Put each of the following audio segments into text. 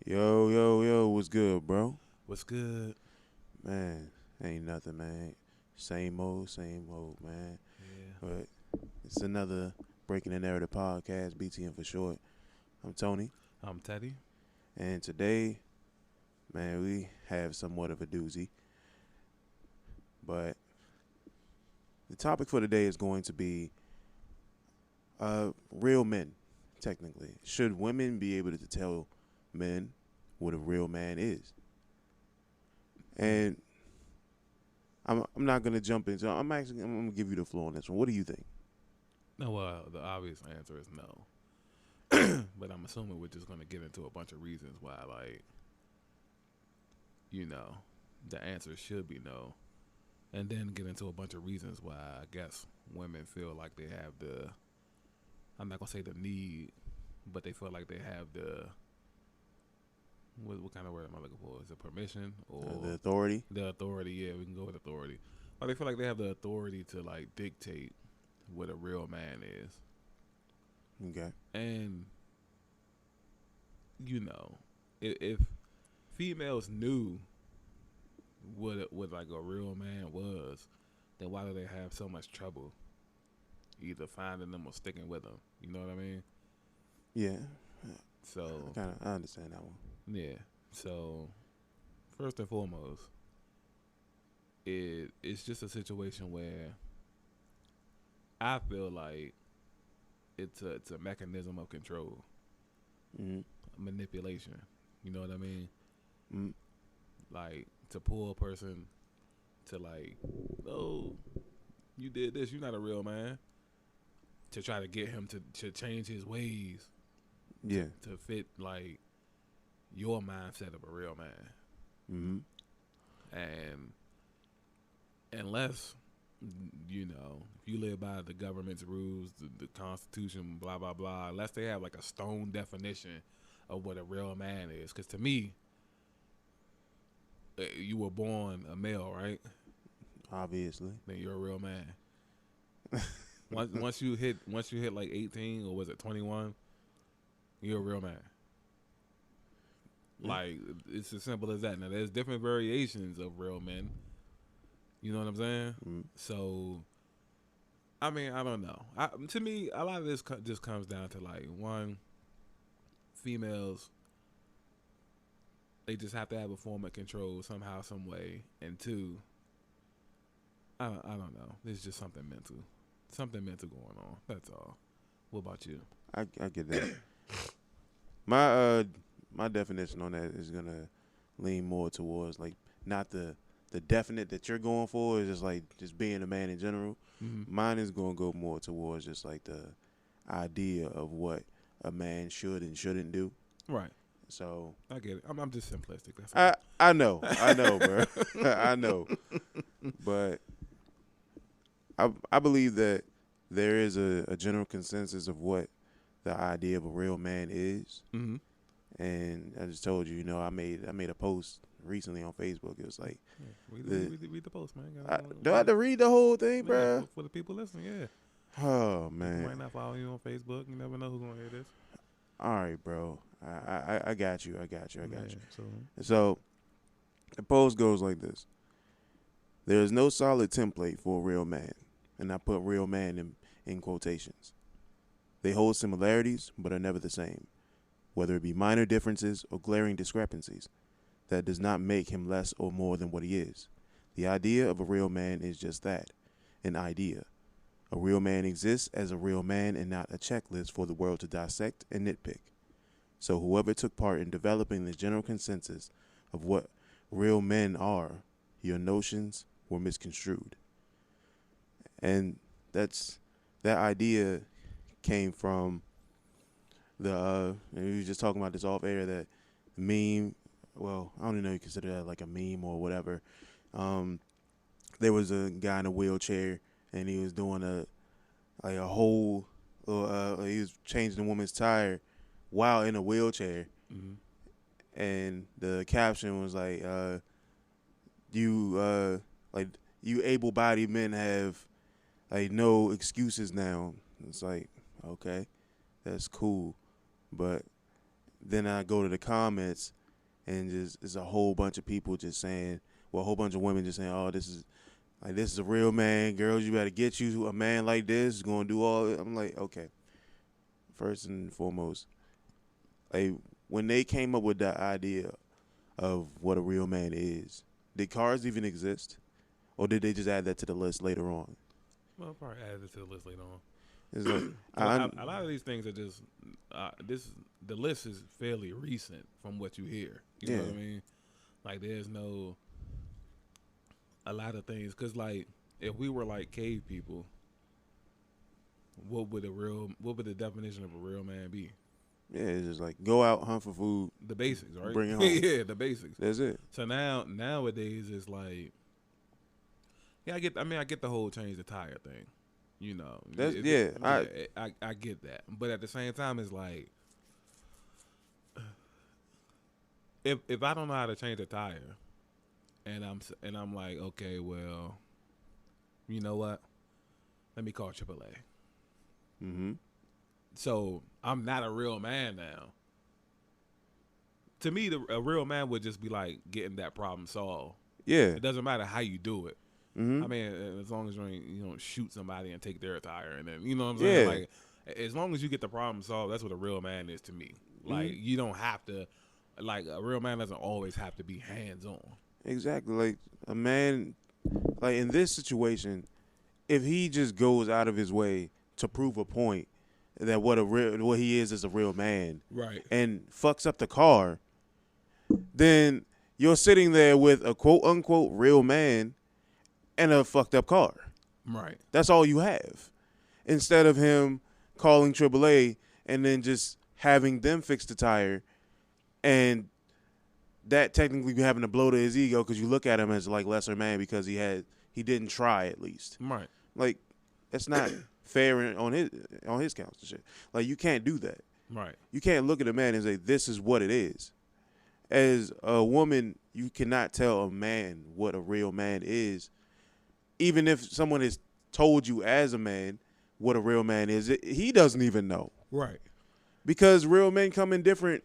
Yo, yo, yo, what's good, bro? What's good? Man, ain't nothing, man. Same old, man. Yeah. But it's another Breaking the Narrative podcast, BTN for short. I'm Tony, I'm Teddy. and today, man, we have somewhat of a doozy. But the topic for today is going to be real men, technically. Should women be able to tell men what a real man is? And I'm not gonna jump into. I'm gonna give you the floor on this one. What do you think? No, the obvious answer is no. But I'm assuming we're just going to get into a bunch of reasons why, the answer should be no. And then get into a bunch of reasons why I guess women feel like they have I'm not going to say the need, but they feel like they have what kind of word am I looking for? Is it permission or The authority. the authority? Yeah, we can go with authority. But they feel like they have the authority to dictate what a real man is. Okay. And if females knew what a real man was, then why do they have so much trouble either finding them or sticking with them? You know what I mean? Yeah. So I understand that one. yeah. So first and foremost, it's just a situation where I feel like it's a mechanism of control, manipulation. You know what I mean? Mm. Like to pull a person to oh, you did this, you're not a real man. To try to get him to change his ways. Yeah. To fit your mindset of a real man. And unless if you live by the government's rules, the Constitution, blah blah blah, unless they have a stone definition of what a real man is, because to me, you were born a male, right? Obviously. Then you're a real man. once you hit 18, or was it 21, you're a real man. It's as simple as that. Now there's different variations of real men. You know what I'm saying? So, I mean, I don't know. To me, a lot of this just comes down to one, females, they just have to have a form of control somehow, some way, and two, I don't know. There's just something mental going on. That's all. What about you? I get that. My definition on that is gonna lean more towards not the definite that you're going for is just being a man in general. Mm-hmm. Mine is gonna go more towards just the idea of what a man should and shouldn't do. Right. So I get it. I'm just simplistic. That's all. I know, bro. I know, but I believe that there is a general consensus of what the idea of a real man is. Mm-hmm. And I just told you, I made a post recently on Facebook. It was like, read the post, man. do I have to read the whole thing, bro? For the people listening, yeah. Oh man, People might not follow you on Facebook. You never know who's gonna hear this. All right, bro. I got you. So So the post goes like this: there is no solid template for a real man, and I put real man in quotations. They hold similarities, but are never the same, whether it be minor differences or glaring discrepancies. That does not make him less or more than what he is. The idea of a real man is just that, an idea. A real man exists as a real man and not a checklist for the world to dissect and nitpick. So whoever took part in developing the general consensus of what real men are, your notions were misconstrued. And that idea came from and we were just talking about this off air, that meme. Well, I don't even know if you consider that like a meme or whatever. There was a guy in a wheelchair, and he was doing he was changing the woman's tire while in a wheelchair. mm-hmm. And the caption was like, you able-bodied men have no excuses now. It's like, okay, that's cool, but then I go to the comments and just it's a whole bunch of people just saying, well, a whole bunch of women just saying, oh, this is a real man. Girls, you better get you a man like this. Is gonna do all. I'm like, okay. First and foremost, like when they came up with that idea of what a real man is, did cars even exist, or did they just add that to the list later on? Well, probably add it to the list later on. It's like A lot of these things are just the list is fairly recent from what you hear. You know what I mean? Like there's no a lot of things because like if we were like cave people, what would the definition of a real man be? yeah, it's just like go out, hunt for food, The basics, right? bring it home. Yeah, the basics. That's it. So nowadays it's like, yeah, I get the whole change the tire thing. You know, I get that, but at the same time, it's like if I don't know how to change a tire, and I'm like, okay, well, you know what? Let me call AAA. Mm-hmm. So I'm not a real man now. To me, a real man would just be like getting that problem solved. Yeah. It doesn't matter how you do it. Mm-hmm. I mean, as long as you don't shoot somebody and take their tire, and then you know what I'm saying. Yeah. Like, as long as you get the problem solved, that's what a real man is to me. Like, you don't have to. Like, a real man doesn't always have to be hands on. Exactly. Like a man, like in this situation, if he just goes out of his way to prove a point that what he is a real man, right, and fucks up the car, then you're sitting there with a quote unquote real man and a fucked up car. right. That's all you have. Instead of him calling AAA and then just having them fix the tire, and that technically having to blow to his ego because you look at him as like lesser man because he didn't try at least. Right. Like that's not fair on his counts and shit. Like you can't do that. Right. You can't look at a man and say this is what it is. As a woman, you cannot tell a man what a real man is. Even if someone has told you as a man what a real man is, he doesn't even know. Right. Because real men come in different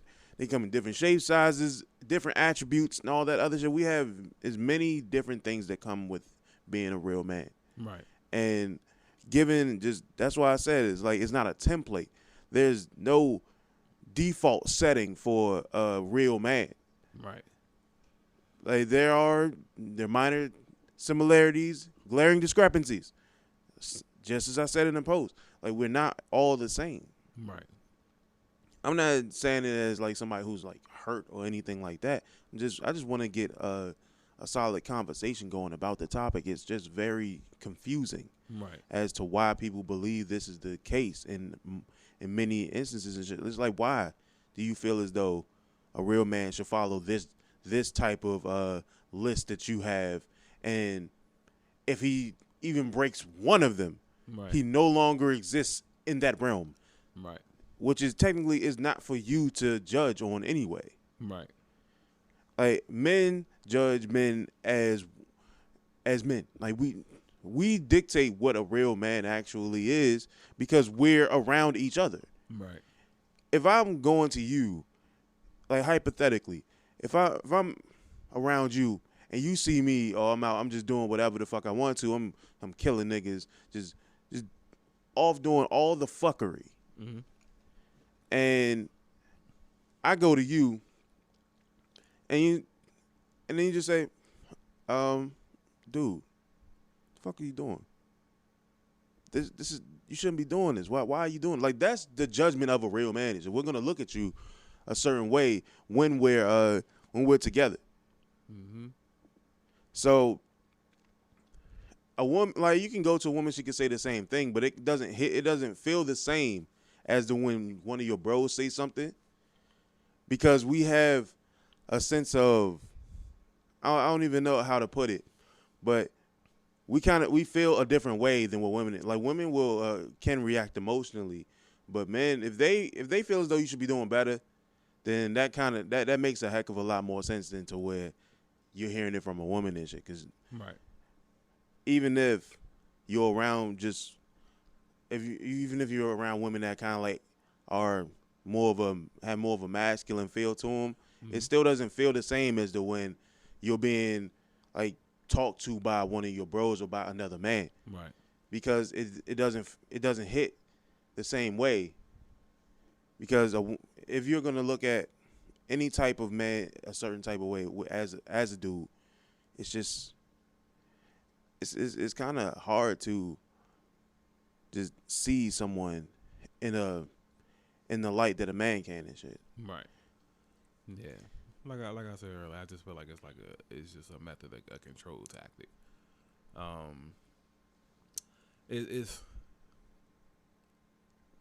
shape sizes, different attributes, and all that other shit. We have as many different things that come with being a real man. Right. And that's why I said it's like it's not a template. There's no default setting for a real man. Right. Like there are minor similarities, glaring discrepancies. Just as I said in the post, like we're not all the same. Right. I'm not saying it as like somebody who's like hurt or anything like that. I just want to get a solid conversation going about the topic. It's just very confusing, right, as to why people believe this is the case in many instances and shit. It's like, why do you feel as though a real man should follow this type of list that you have, and if he even breaks one of them, right, he no longer exists in that realm, right, which is technically is not for you to judge on anyway. right. Like men judge men as men. Like we dictate what a real man actually is because we're around each other. Right. If I'm going to you, like hypothetically, if I'm around you and you see me, or I'm just doing whatever the fuck I want to. I'm killing niggas, just off doing all the fuckery. Mm-hmm. And I go to you, and then you just say, dude, the fuck are you doing? This is, you shouldn't be doing this. Why are you doing it? Like, that's the judgment of a real man. Is we're gonna look at you a certain way when we're together. Mm-hmm. So a woman, like, you can go to a woman, she can say the same thing, but it doesn't feel the same as when one of your bros say something, because we have a sense of, I don't even know how to put it, but we feel a different way than what women, like women can react emotionally, but men, if they feel as though you should be doing better, then that makes a heck of a lot more sense than to where you're hearing it from a woman and shit. Because right, even if you're around even if you're around women that kind of like are have more of a masculine feel to them, Mm-hmm. it still doesn't feel the same as the when you're being like talked to by one of your bros or by another man, Right. because it doesn't hit the same way. Because if you're gonna look at any type of man a certain type of way as a dude, it's just it's kind of hard to just see someone in the light that a man can and shit. Right. Yeah. Like I said earlier, I just feel like it's just a method, a control tactic. It's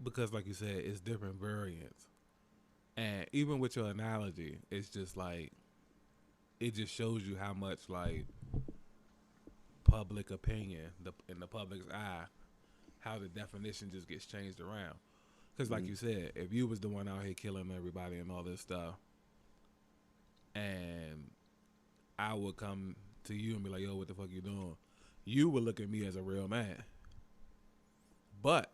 because, like you said, it's different variants, and even with your analogy, it's just like it just shows you how much like public opinion, in the public's eye, how the definition just gets changed around. Because, like you said, if you was the one out here killing everybody and all this stuff, and I would come to you and be like, yo, what the fuck you doing? You would look at me as a real man. But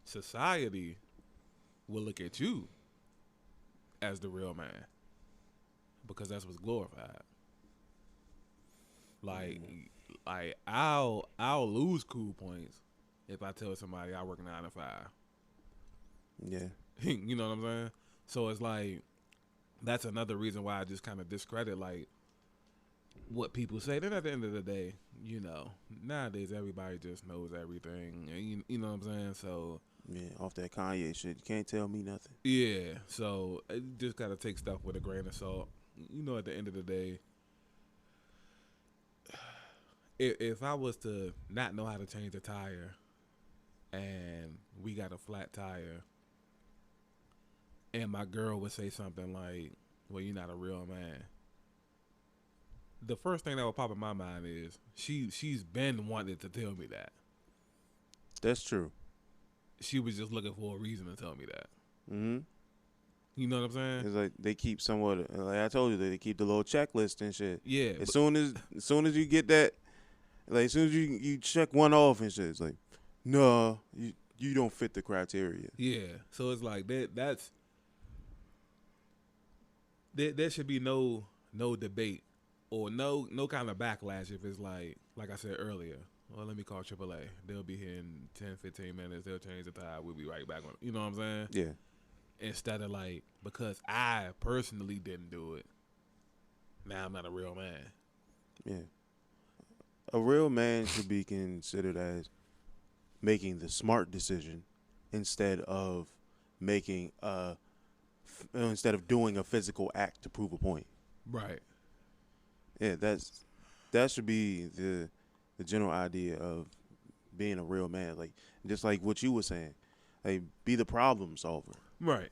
society will look at you as the real man, because that's what's glorified. Like I'll lose cool points if I tell somebody I work 9 to 5. Yeah. You know what I'm saying? So it's like, that's another reason why I just kind of discredit like what people say. Then at the end of the day, you know, nowadays everybody just knows everything. And you know what I'm saying? So Yeah, off that Kanye shit, you can't tell me nothing. yeah, so you just gotta take stuff with a grain of salt. You know, at the end of the day, if I was to not know how to change a tire, and we got a flat tire, and my girl would say something like, well, you're not a real man, the first thing that would pop in my mind is she's been wanting to tell me that. That's true. She was just looking for a reason to tell me that. Mm-hmm. You know what I'm saying? It's like they keep somewhat, like I told you, they keep the little checklist and shit. Yeah. As soon as you get that, like as soon as you check one off and shit, it's like, no, you don't fit the criteria. Yeah. So it's like that's there should be no debate or no kind of backlash if it's like I said earlier. Well, let me call AAA. They'll be here in 10, 15 minutes. They'll change the tire. We'll be right back. You know what I'm saying? Yeah. Instead of like, because I personally didn't do it, now I'm not a real man. Yeah. A real man should be considered as making the smart decision instead of doing a physical act to prove a point. Right. Yeah, that should be the general idea of being a real man. Like, just like what you were saying, like, be the problem solver. Right.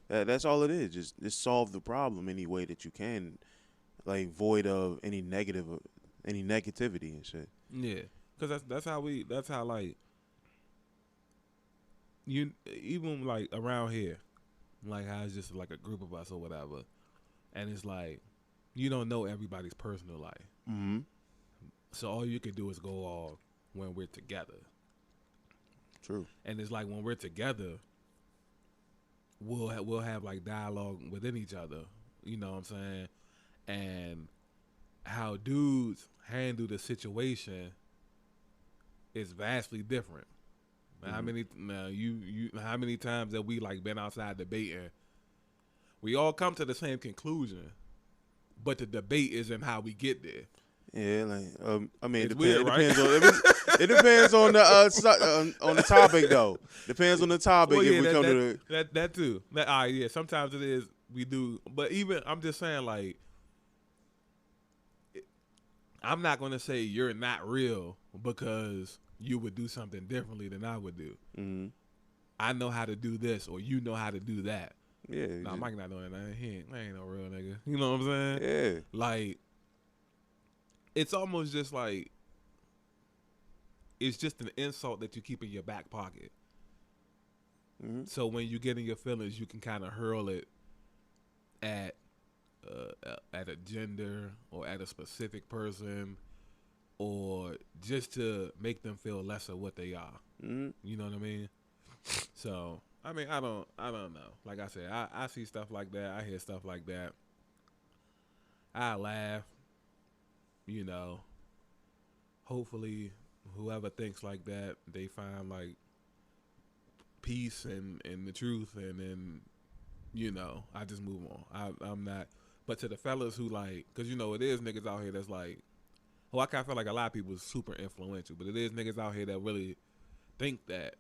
That's all it is. Just solve the problem any way that you can, like, void of any negativity and shit. Yeah, because that's how like you, even like around here, like how it's just like a group of us or whatever, and it's like you don't know everybody's personal life. Mm-hmm. So all you can do is go off when we're together. True. And it's like when we're together, we'll have like dialogue within each other. You know what I'm saying? And how dudes handle the situation is vastly different. Mm-hmm. How many times have we like been outside debating? We all come to the same conclusion, but the debate isn't how we get there. Yeah, like I mean, it's weird, right? It depends on the topic though. Depends on the topic. Well, yeah, if we come to that too. Yeah. Sometimes it is we do, but even I'm just saying like, I'm not gonna say you're not real because you would do something differently than I would do. Mm-hmm. I know how to do this, or you know how to do that. Yeah. Nah, Mike not doing that. I ain't no real nigga. You know what I'm saying? Yeah. Like, it's almost just like, it's just an insult that you keep in your back pocket. Mm-hmm. So when you get in your feelings, you can kind of hurl it at a gender or at a specific person, or just to make them feel less of what they are. Mm-hmm. You know what I mean? So I mean, I don't know. Like I said, I see stuff like that. I hear stuff like that. I laugh. You know, hopefully, whoever thinks like that, they find like peace and the truth, and then, you know, I just move on. I'm not. But to the fellas who like, cause you know it is niggas out here that's like, well, I kind of feel like a lot of people is super influential, but it is niggas out here that really think that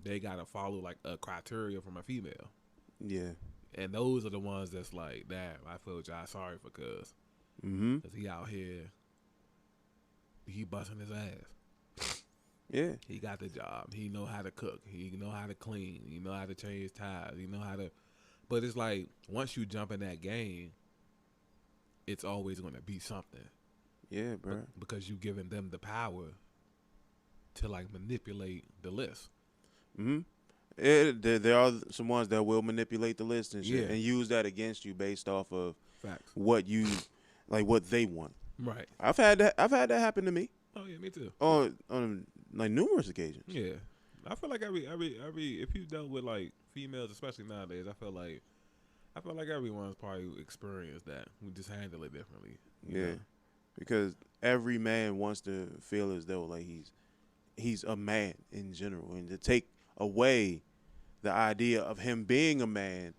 they gotta follow like a criteria from a female. Yeah. And those are the ones that's like, damn, I feel y'all sorry for cuz. Mm-hmm. Cause he out here, he busting his ass. Yeah. He got the job. He know how to cook. He know how to clean. He know how to change tires. He know how to. But it's like once you jump in that game, it's always going to be something. Yeah, bro. Because you giving them the power to like manipulate the list. Mm-hmm. There are some ones that will manipulate the list and shit, and use that against you based off of facts. What you like, what they want. Right. I've had that happen to me. Oh yeah, me too. On like numerous occasions. Yeah, I feel like every if you dealt with like females, especially nowadays, I feel like everyone's probably experienced that. We just handle it differently. You know? Because every man wants to feel as though like he's a man in general, and to take away the idea of him being a man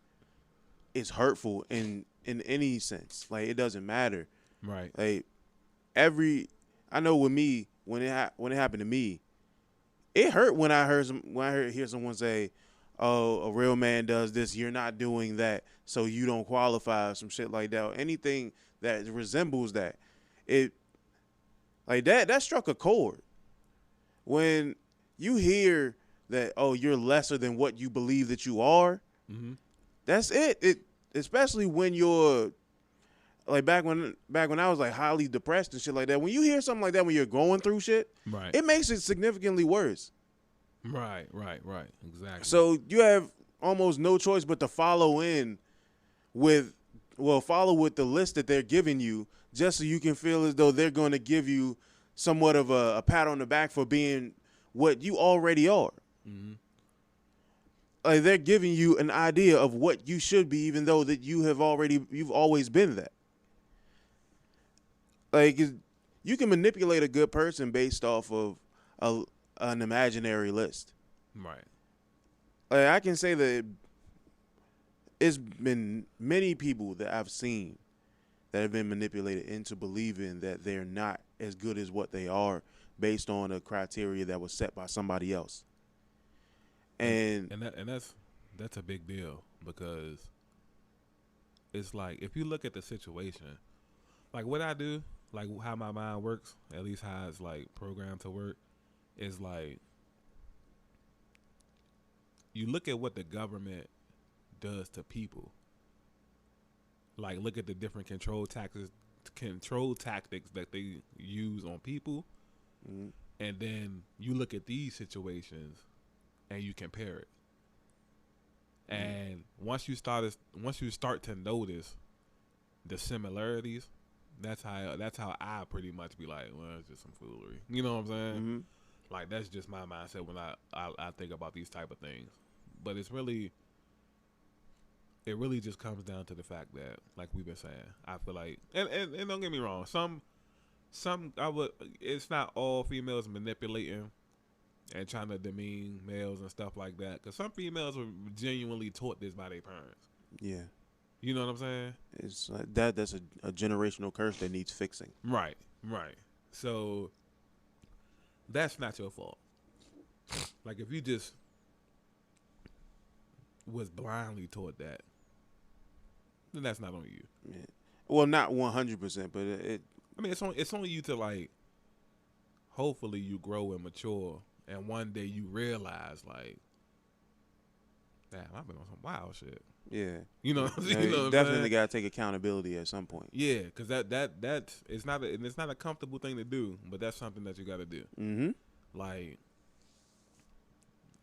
is hurtful in any sense. Like, it doesn't matter. Right. Like, I know with me, when it happened to me, it hurt when I hear someone say, "Oh, a real man does this. You're not doing that, so you don't qualify," or some shit like that, or anything that resembles that. It like that struck a chord. When you hear that, oh, you're lesser than what you believe that you are, that's it. It especially when you're like back when I was like highly depressed and shit like that. When you hear something like that, when you're going through shit, right, it makes it significantly worse. Right. Exactly. So you have almost no choice but to follow with the list that they're giving you, just so you can feel as though they're going to give you somewhat of a pat on the back for being what you already are. Mm-hmm. Like, they're giving you an idea of what you should be, even though that you've always been that. Like, you can manipulate a good person based off of an imaginary list. Right. Like, I can say that it's been many people that I've seen that have been manipulated into believing that they're not as good as what they are based on a criteria that was set by somebody else. And that's a big deal, because it's like, if you look at the situation, like what I do, like how my mind works, at least how it's like programmed to work, is like, you look at what the government does to people. Like, look at the different control tactics that they use on people, and then you look at these situations and you compare it. And once you start to notice the similarities, that's how I pretty much be like, well, it's just some foolery. You know what I'm saying? Mm-hmm. Like, that's just my mindset when I think about these type of things. But it really just comes down to the fact that, like we've been saying, I feel like, and don't get me wrong, it's not all females manipulating and trying to demean males and stuff like that, because some females were genuinely taught this by their parents. Yeah. You know what I'm saying? It's like that's a generational curse that needs fixing. Right. So that's not your fault. Like, if you just was blindly taught that, then that's not on you. Yeah. Well, not 100%, but I mean, it's on you to, like, hopefully you grow and mature, and one day you realize, like, damn, I've been on some wild shit. Yeah. You know, you definitely got to take accountability at some point. Yeah, because that's it's not a comfortable thing to do, but that's something that you got to do. Mm-hmm. Like,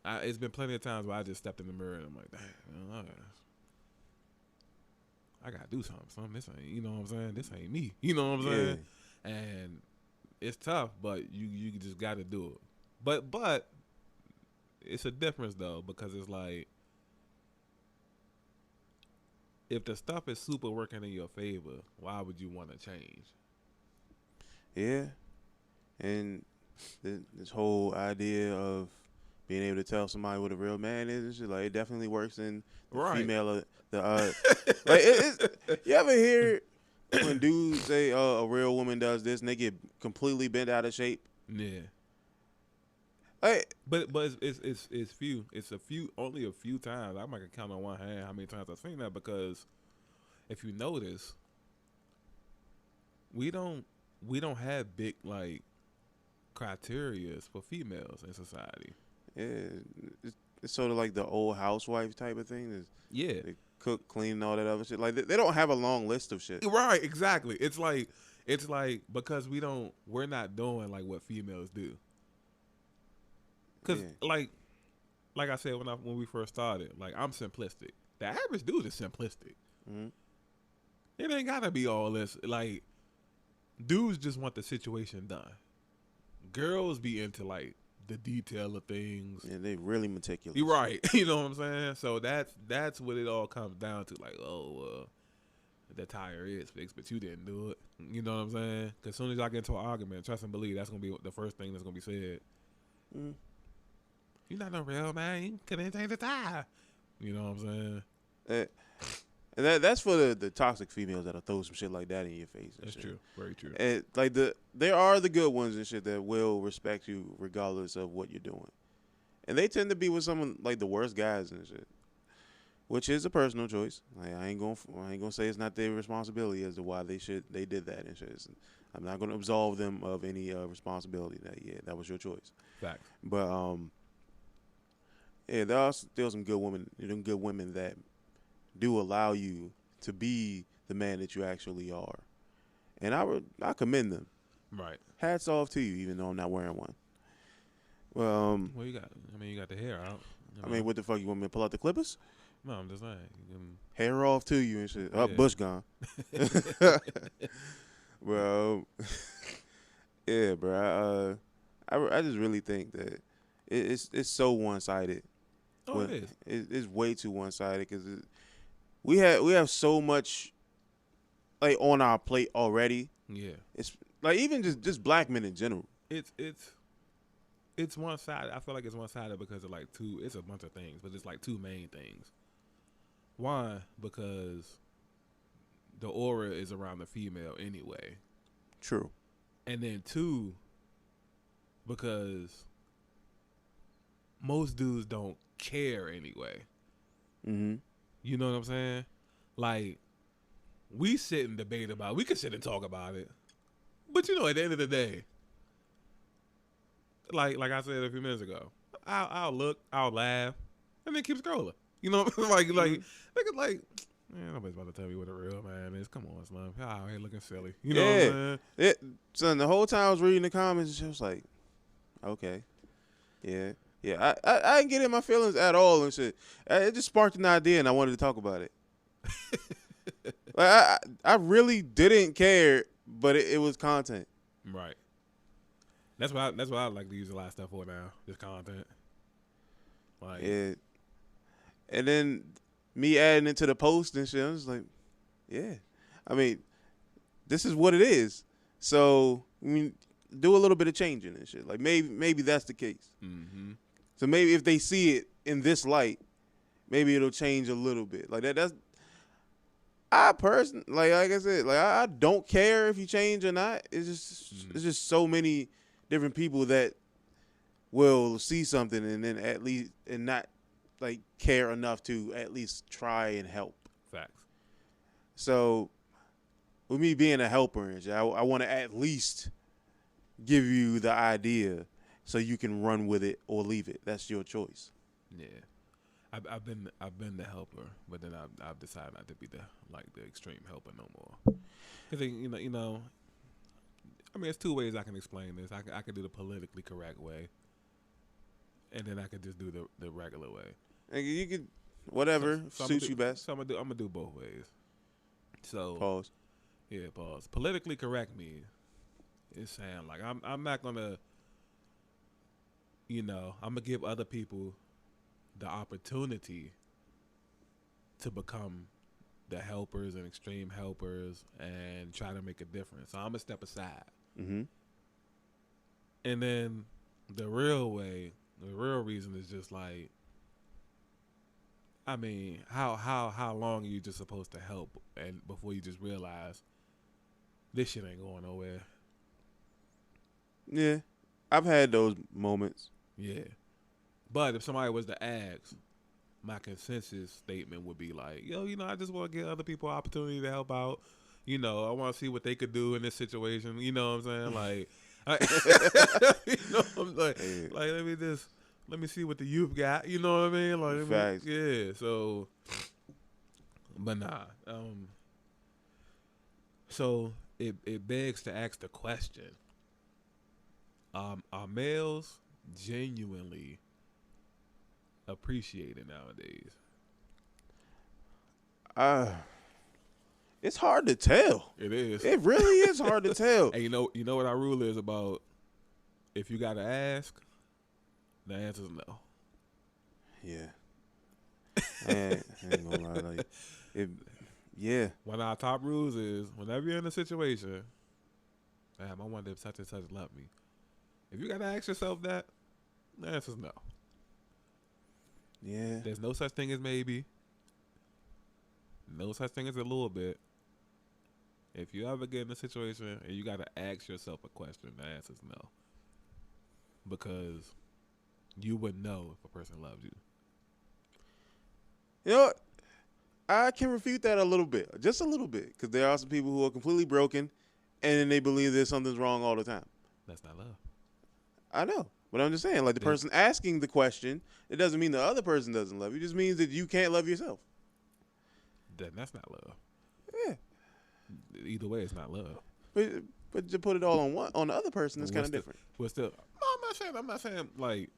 it's been plenty of times where I just stepped in the mirror and I'm like, damn, I gotta do something. This ain't, you know what I'm saying? This ain't me. You know what I'm saying? And it's tough, but you just gotta do it. But it's a difference though, because it's like if the stuff is super working in your favor, why would you want to change? Yeah, and this whole idea of being able to tell somebody what a real man is and shit, like it definitely works in the Right. female. Like you ever hear when dudes say, "A real woman does this," and they get completely bent out of shape? Yeah. Like, But it's few. It's only a few times. I might count on one hand how many times I've seen that, because if you notice, we don't have big like criterias for females in society. yeah, it's sort of like the old housewife type of thing. Yeah. They cook, clean, and all that other shit. Like they don't have a long list of shit. Right, exactly. It's like because we're not doing like what females do. Cause like I said when we first started, like I'm simplistic. The average dude is simplistic. Mm-hmm. It ain't gotta be all this. Like dudes just want the situation done. Girls be into like the detail of things. Yeah, they really meticulous. You're right. You know what I'm saying? So that's what it all comes down to. Like, the tire is fixed, but you didn't do it. You know what I'm saying? Because as soon as I get into an argument, trust and believe, that's gonna be the first thing that's gonna be said. Mm. You're not no real man. You couldn't change the tire. You know what I'm saying? And that's for the toxic females that'll throw some shit like that in your face. That's shit. true. Very true. And like there are the good ones and shit that will respect you regardless of what you're doing, and they tend to be with some like the worst guys and shit, which is a personal choice. Like I ain't gonna say it's not their responsibility as to why they did that and shit. I'm not gonna absolve them of any responsibility. That was your choice. Facts. But yeah, there are still some good women that do allow you to be the man that you actually are, and I commend them. Right. Hats off to you, even though I'm not wearing one. Well, Well, you got. I mean, you got the hair out. I mean, what the fuck, you want me to pull out the clippers? No, I'm just saying. Hair off to you and shit. Yeah. Bush gone. Well, yeah, bro. I just really think that it's so one sided. Oh, it is. It's way too one sided because we have so much like on our plate already. Yeah. It's like even just black men in general. It's one sided. I feel like it's one sided because of like two. It's a bunch of things, but it's like two main things. One, because the aura is around the female anyway. True. And then two, because most dudes don't care anyway. Mm-hmm. You know what I'm saying? Like, we sit and debate about it. We could sit and talk about it. But you know, at the end of the day, like I said a few minutes ago, I'll look, I'll laugh, and then keep scrolling. You know, like, man, nobody's about to tell me what a real man is. Come on, Slum. Y'all out here looking silly. You know what I'm saying? Son, the whole time I was reading the comments, I was like, okay, yeah. I didn't get in my feelings at all and shit. It just sparked an idea, and I wanted to talk about it. Like I really didn't care, but it was content. Right. That's what I like to use a lot of stuff for now. Just content. Like, yeah. And then me adding into the post and shit, I was like, yeah. I mean, this is what it is. So I mean, do a little bit of changing and shit. Like maybe that's the case. Mm-hmm. So maybe if they see it in this light, maybe it'll change a little bit. Like that's. I personally, like I said, like I don't care if you change or not. It's just so many different people that will see something and then at least and not like care enough to at least try and help. Facts. So with me being a helper, I want to at least give you the idea so you can run with it or leave it. That's your choice. Yeah. I've been the helper, but then I've decided not to be the extreme helper no more. Cause you know, I mean, it's two ways I can explain this. I could do the politically correct way, and then I could just do the regular way. And you could whatever suits you best. So I'm gonna do both ways. So Pause. Yeah, pause. Politically correct me is saying like I'm not gonna I'm gonna give other people the opportunity to become the helpers and extreme helpers and try to make a difference. So I'm gonna step aside. Mm-hmm. And then the real reason is just like, I mean, how long are you just supposed to help and before you just realize this shit ain't going nowhere? Yeah, I've had those moments. Yeah. But if somebody was to ask, my consensus statement would be like, yo, I just want to give other people opportunity to help out. I want to see what they could do in this situation. You know what I'm saying? Like, I'm like, Yeah. like let me see what the youth got. You know what I mean? Like, Facts. yeah. So, but nah. So it begs to ask the question: are males genuinely appreciated nowadays? It's hard to tell. It is. It really is hard to tell. And you know what our rule is about? If you gotta ask, the answer's no. Yeah. I ain't gonna lie, like yeah. One of our top rules is whenever you're in a situation, damn, I wonder if such and such love me. If you gotta ask yourself that, the answer's no. Yeah. There's no such thing as maybe. No such thing as a little bit. If you ever get in a situation and you gotta ask yourself a question, the answer's no. Because you would know if a person loves you. You know what? I can refute that a little bit. Just a little bit. Because there are some people who are completely broken and then they believe that something's wrong all the time. That's not love. I know. But I'm just saying, like, the person asking the question, it doesn't mean the other person doesn't love you. It just means that you can't love yourself. Then that's not love. Yeah. Either way, it's not love. But to put it all on the other person is kind of different. But still, I'm not saying like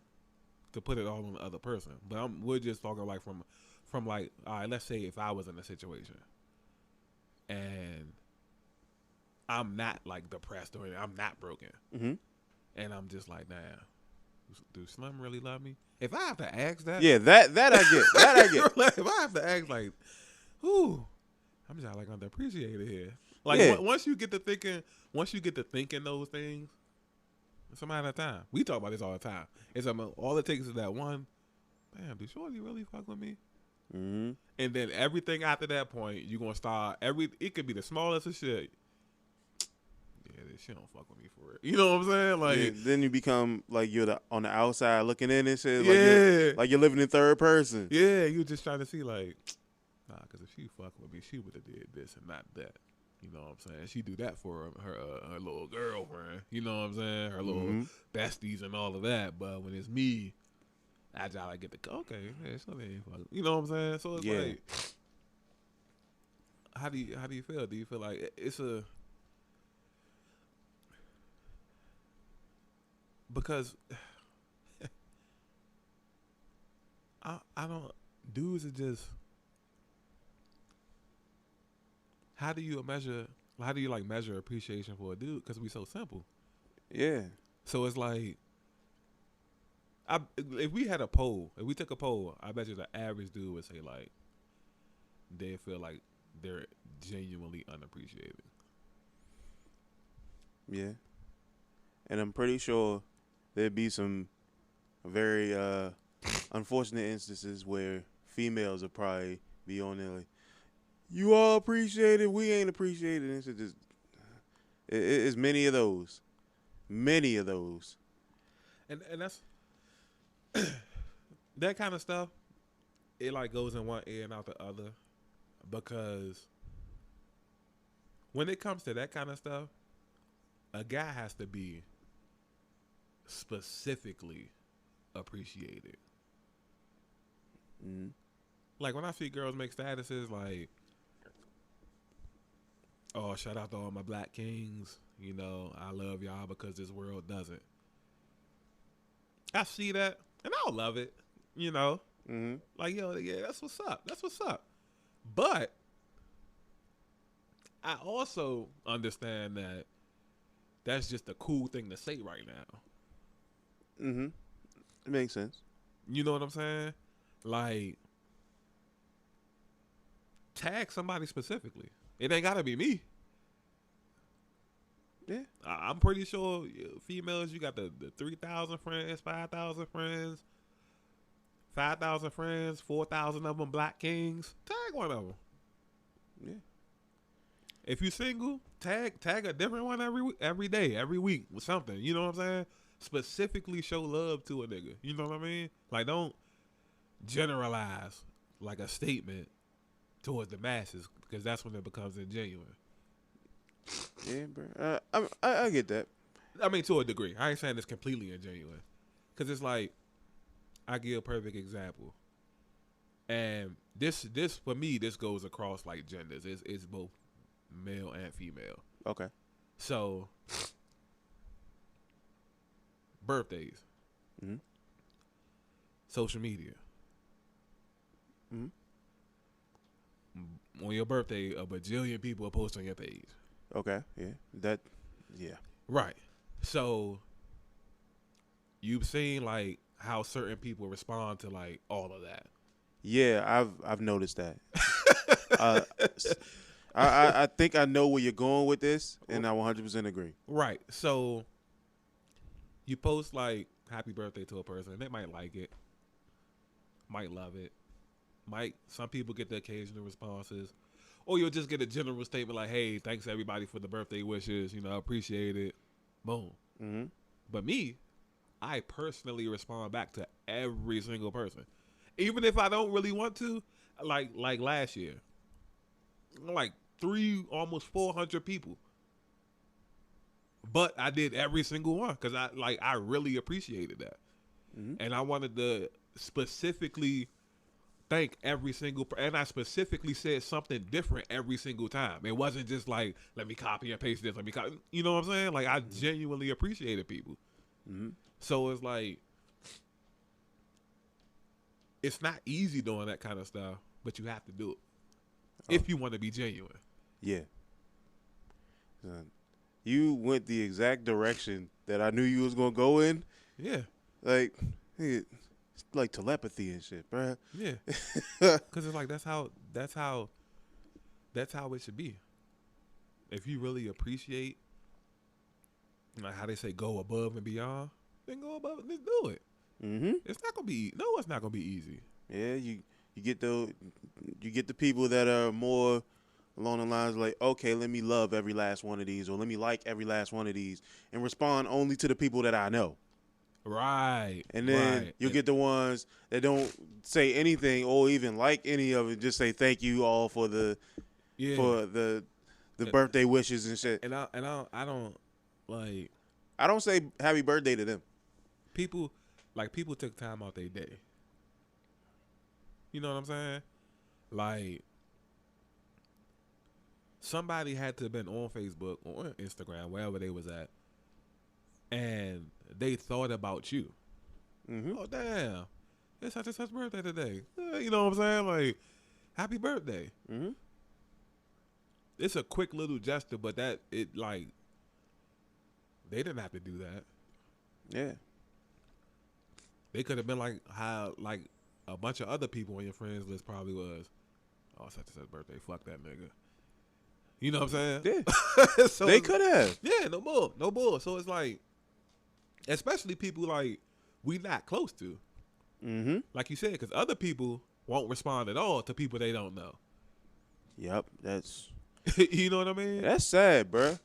to put it all on the other person. But we're just talking like from like, all right, let's say if I was in a situation and I'm not like depressed or I'm not broken, and I'm just like, damn, do Slim really love me? If I have to ask that, yeah, that I get, that I get. Like, if I have to ask like, whoo, I'm just like underappreciated here. Like once you get to thinking those things, it's a matter of time. We talk about this all the time. All it takes is that one. Damn, do Shorty really fuck with me? Mm-hmm. And then everything after that point, you're gonna start it could be the smallest of shit. Yeah, she don't fuck with me for it. You know what I'm saying? Like, yeah, then you become like you're on the outside looking in and shit. Yeah. Like you're living in third person. Yeah, you just trying to see like, nah, because if she fuck with me, she would have did this and not that. You know what I'm saying? She do that for her little girlfriend. You know what I'm saying? Her little besties and all of that. But when it's me, I try to get okay, yeah, so they ain't fuck. You know what I'm saying? So it's like, how do you feel? Do you feel like it's because I don't, dudes are just, how do you measure appreciation for a dude? Because we so simple. Yeah. So it's like, if we took a poll, I bet you the average dude would say like, they feel like they're genuinely unappreciated. Yeah. And I'm pretty sure there'd be some very unfortunate instances where females would probably be on there like, you all appreciate it, we ain't appreciated. And it's just, it's many of those. Many of those. And that's that kind of stuff, it like goes in one ear and out the other, because when it comes to that kind of stuff, a guy has to be specifically appreciated. Mm-hmm. Like when I see girls make statuses like, oh, shout out to all my black kings, I love y'all because this world doesn't. I see that and I'll love it, Mm-hmm. like, yo, yeah, that's what's up. But I also understand that that's just a cool thing to say right now. Mm-hmm. It makes sense. You know what I'm saying? Like, tag somebody specifically. It ain't gotta be me. Yeah. I'm pretty sure females, you got the 3,000 friends, 5,000 friends, 5,000 friends, 4,000 of them black kings. Tag one of them. Yeah. If you single, tag a different one every day, every week with something. You know what I'm saying? Specifically show love to a nigga. You know what I mean? Like, don't generalize like a statement towards the masses, because that's when it becomes ingenuine. Yeah, bro. I get that. I mean, to a degree. I ain't saying it's completely ingenuine, because it's like, I give a perfect example, and this for me, this goes across like genders. It's both male and female. Okay. So, birthdays, Mm-hmm. social media. Mm-hmm. On your birthday, a bajillion people are posting on your page. Okay. Yeah. Yeah. Right. So, you've seen like how certain people respond to like all of that. Yeah, I've noticed that. I think I know where you're going with this, and I 100% agree. Right. So, you post like happy birthday to a person, and they might like it, might love it, some people get the occasional responses, or you'll just get a general statement like, hey, thanks everybody for the birthday wishes, I appreciate it. Boom. Mm-hmm. But me, I personally respond back to every single person, even if I don't really want to. Like last year, like almost 400 people, but I did every single one because I really appreciated that, and I wanted to specifically thank every single and I specifically said something different every single time. It wasn't just like, let me copy and paste this, you know what I'm saying? Like, I genuinely appreciated people. Mm-hmm. So it's like, it's not easy doing that kind of stuff, but you have to do it if you want to be genuine. Yeah. You went the exact direction that I knew you was gonna go in. Yeah. Like, it's like telepathy and shit, bro. Yeah. Because it's like that's how it should be. If you really appreciate, like how they say, go above and beyond, then go above and just do it. Mm-hmm. It's not gonna be easy. Yeah, you get the people that are more along the lines like, okay, let me love every last one of these, or let me like every last one of these, and respond only to the people that I know. Right. And then you'll get the ones that don't say anything or even like any of it, just say thank you all for the birthday wishes and shit. And I don't like, I don't say happy birthday to them. People took time out their day. You know what I'm saying? Like, somebody had to have been on Facebook or Instagram, wherever they was at, and they thought about you. Mm-hmm. Oh, damn. It's such and such birthday today. You know what I'm saying? Like, happy birthday. Mm-hmm. It's a quick little gesture, but they didn't have to do that. Yeah. They could have been like how, like, a bunch of other people on your friends list probably was. Oh, such and such birthday. Fuck that nigga. You know what I'm saying? Yeah. So they could have. Yeah, no bull. So it's like, especially people like we not close to. Mm-hmm. Like you said, because other people won't respond at all to people they don't know. Yep, that's. You know what I mean? That's sad, bro.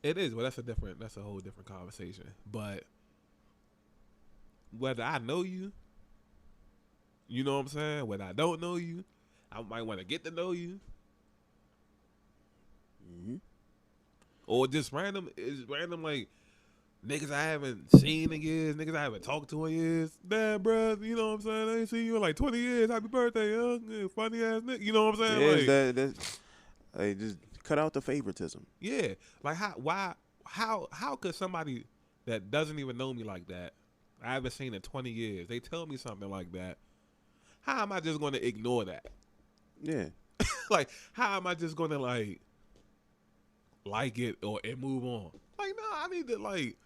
It is. Well, that's a whole different conversation. But whether I know you, you know what I'm saying? Whether I don't know you, I might want to get to know you. Mm-hmm. Or just random like niggas I haven't seen in years, niggas I haven't talked to in years. Damn, bro, you know what I'm saying? I ain't seen you in like 20 years. Happy birthday, huh? Yeah, funny ass nigga. You know what I'm saying? Yeah, like, like, just cut out the favoritism. Yeah. Like, how could somebody that doesn't even know me like that, I haven't seen in 20 years, they tell me something like that, how am I just going to ignore that? Yeah. Like, how am I just going to like it and move on? Like, no, I need to, like,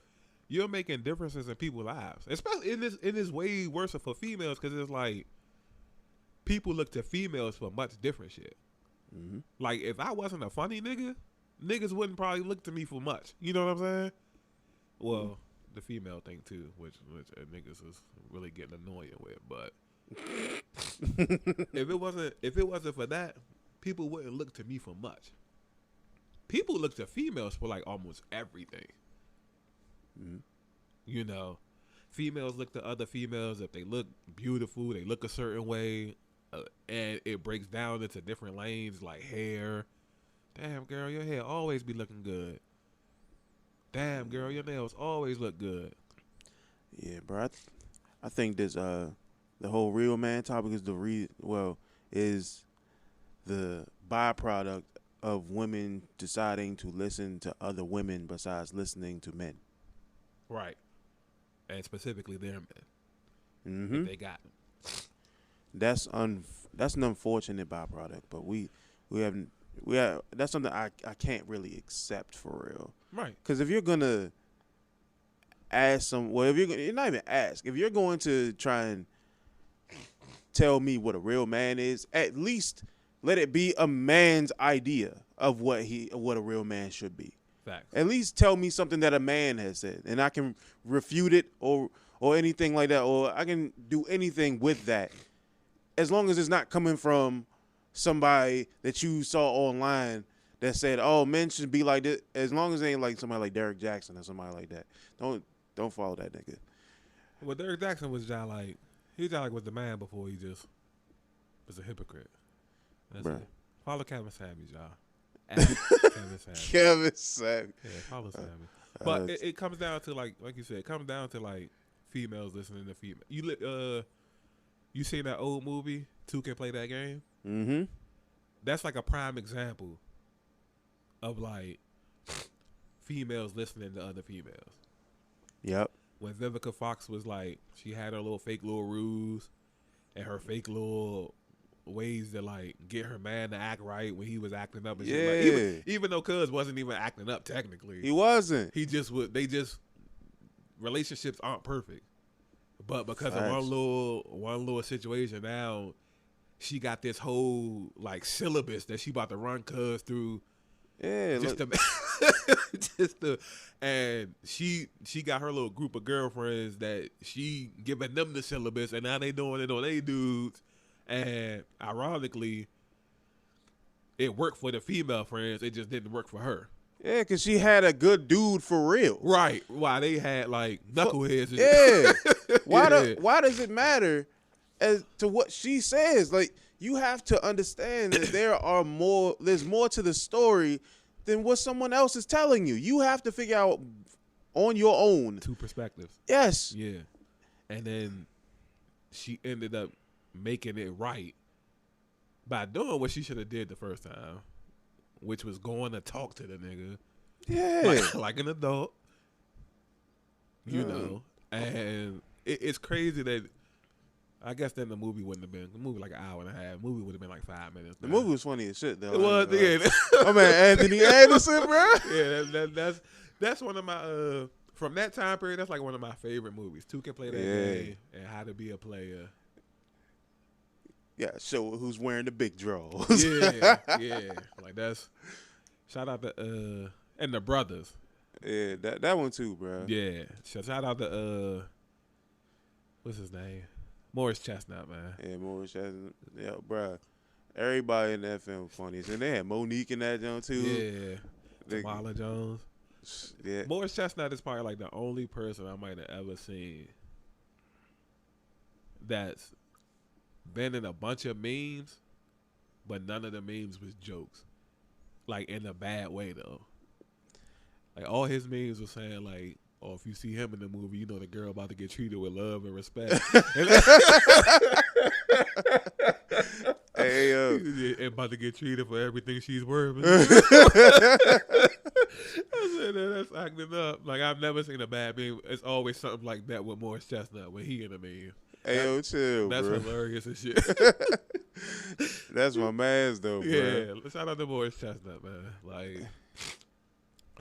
you're making differences in people's lives, especially in this way worse for females because it's like people look to females for much different shit. Mm-hmm. Like if I wasn't a funny nigga, niggas wouldn't probably look to me for much. You know what I'm saying? Well, the female thing too, which niggas is really getting annoying with. But if it wasn't for that, people wouldn't look to me for much. People look to females for like almost everything. Mm-hmm. You know, females look to other females if they look beautiful, they look a certain way, and it breaks down into different lanes like hair. Damn, girl, your hair always be looking good. Damn, girl, your nails always look good. Yeah, bro. I think this the whole real man topic is is the byproduct of women deciding to listen to other women besides listening to men. Right. And specifically their men. Mm-hmm. If they got them. That's an unfortunate byproduct, but we have that's something I can't really accept for real. Right. Because if you're gonna ask you're not even ask, if you're going to try and tell me what a real man is, at least let it be a man's idea of what a real man should be. Facts. At least tell me something that a man has said, and I can refute it or anything like that, or I can do anything with that, as long as it's not coming from somebody that you saw online that said, "Oh, men should be like this." As long as it ain't like somebody like Derek Jackson or somebody like that, don't follow that nigga. Well, Derek Jackson was just like was the man before he just was a hypocrite. That's it. Follow Kevin Savage, y'all. Kevin Savage. Kevin Savage. Yeah, follow Savage. But it comes down to like you said, it comes down to like females listening to females. You seen that old movie, Two Can Play That Game? Mm-hmm. That's like a prime example of like females listening to other females. Yep. When Vivica Fox was like, she had her little fake little ruse and her fake little ways to like get her man to act right when he was acting up and shit. Like, even though Cuz wasn't even acting up technically. He wasn't. He just would. Relationships aren't perfect, but because of one little situation, now she got this whole like syllabus that she about to run Cuz through. Yeah, and she got her little group of girlfriends that she giving them the syllabus, and now they doing it on they dudes. And ironically, it worked for the female friends. It just didn't work for her. Yeah, because she had a good dude for real. Right. Why they had like knuckleheads. Yeah. Why does it matter as to what she says? Like, you have to understand that there's more to the story than what someone else is telling you. You have to figure out on your own. Two perspectives. Yes. Yeah. And then she ended up making it right by doing what she should have did the first time, which was going to talk to the nigga. Yeah. Like an adult. You know. And it's crazy that I guess then the movie wouldn't have been. The movie like an hour and a half. The movie would have been like 5 minutes. The movie was funny as shit though. It was, yeah. My man Anthony Anderson, bro. Yeah, that's one of my from that time period, that's like one of my favorite movies. Two Can Play That Game and How to Be a Player. Yeah, show who's wearing the big drawers. Yeah. Like that's shout out to and the brothers. Yeah, that one too, bro. Yeah. Shout out to what's his name? Morris Chestnut, man. Yeah, Morris Chestnut. Yeah, bro. Everybody in that film funny. And they had Monique in that joint too. Yeah. Tamala Jones. Yeah. Morris Chestnut is probably like the only person I might have ever seen that's been in a bunch of memes, but none of the memes was jokes. Like in a bad way though. Like all his memes were saying like, oh, if you see him in the movie, you know the girl about to get treated with love and respect. Hey, yo. And about to get treated for everything she's worth. I said, that's acting up. Like, I've never seen a bad meme. It's always something like that with Morris Chestnut when he in a meme. Hey, yo, chill, that's bro. hilarious and shit. That's my man's, though, bro. Yeah, shout out to Morris Chestnut, man. Like,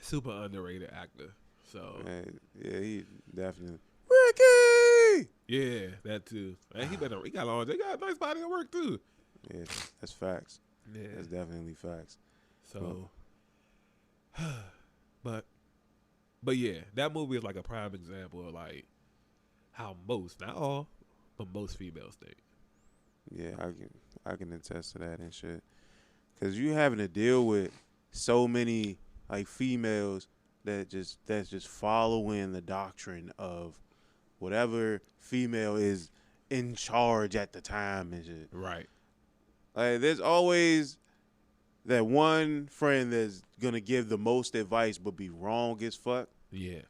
super underrated actor. So yeah, he definitely Ricky. yeah, that too. And he got on. They got a nice body of work too. Yeah, that's facts. Yeah, That's definitely facts. so, but yeah, that movie is like a prime example of like how most, not all, but most females think. Yeah, I can attest to that and shit. Cause you having to deal with so many like females that's just following the doctrine of whatever female is in charge at the time and shit. Right. Like there's always that one friend that's gonna give the most advice but be wrong as fuck. Yeah.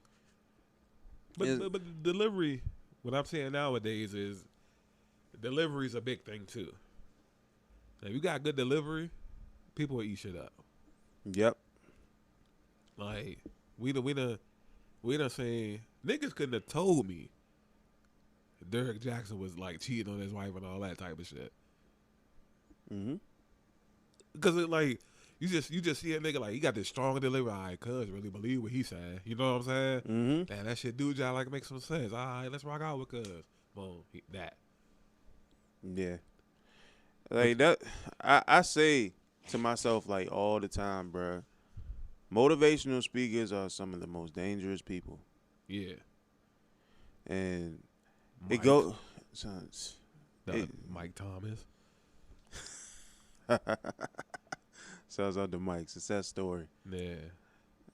But the delivery, what I'm saying nowadays is delivery is a big thing too. If you got good delivery, people will eat shit up. Yep. Like we done saying niggas couldn't have told me Derek Jackson was like cheating on his wife and all that type of shit. Mm-hmm. Because it like you just see a nigga like he got this strong delivery. All right, cuz really believe what he said. You know what I'm saying? Mm-hmm. Damn, that shit do y'all like make some sense. All right, let's rock out with cuz. Boom, that. Yeah. Like that, I say to myself like all the time, bruh. Motivational speakers are some of the most dangerous people. Yeah. And Mike. it go. Mike Thomas. Sounds like the Mike success story. Yeah.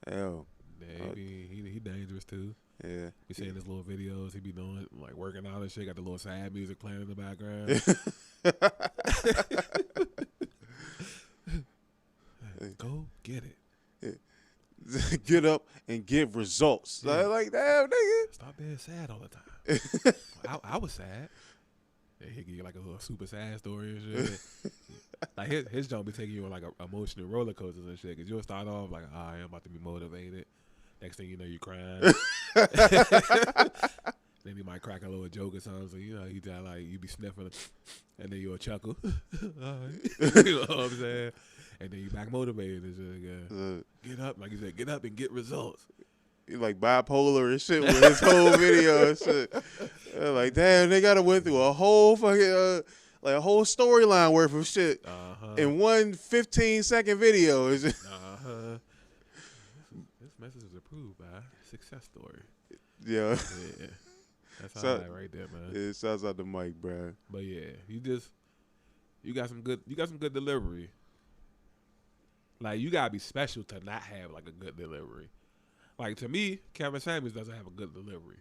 Hell. Yeah, he dangerous too. Yeah. You seeing his little videos he be doing, like working out and shit, got the little sad music playing in the background. Go get it. Get up and get results. Yeah. Like damn, nigga. Stop being sad all the time. I was sad. Yeah, he give you like a little super sad story and shit. Like his job be taking you on like a emotional roller coasters and shit. Cause you'll start off like, oh, I'm about to be motivated. Next thing you know, you crying. Then he might crack a little joke or something. So you know, he just like you be sniffing, and then you'll chuckle. All right. You know what I'm saying? And then you back motivated and shit. Get up, like you said, get up and get results. He like bipolar and shit with his whole video and shit. Like damn, they gotta went through a whole fucking like a whole storyline worth of shit in one 15-second video. This message is approved by Success Story. Yeah. That's all right right there, man. It sounds like the mic, bro. But yeah, you got some good delivery. Like you gotta be special to not have like a good delivery. Like to me, Kevin Samuels doesn't have a good delivery.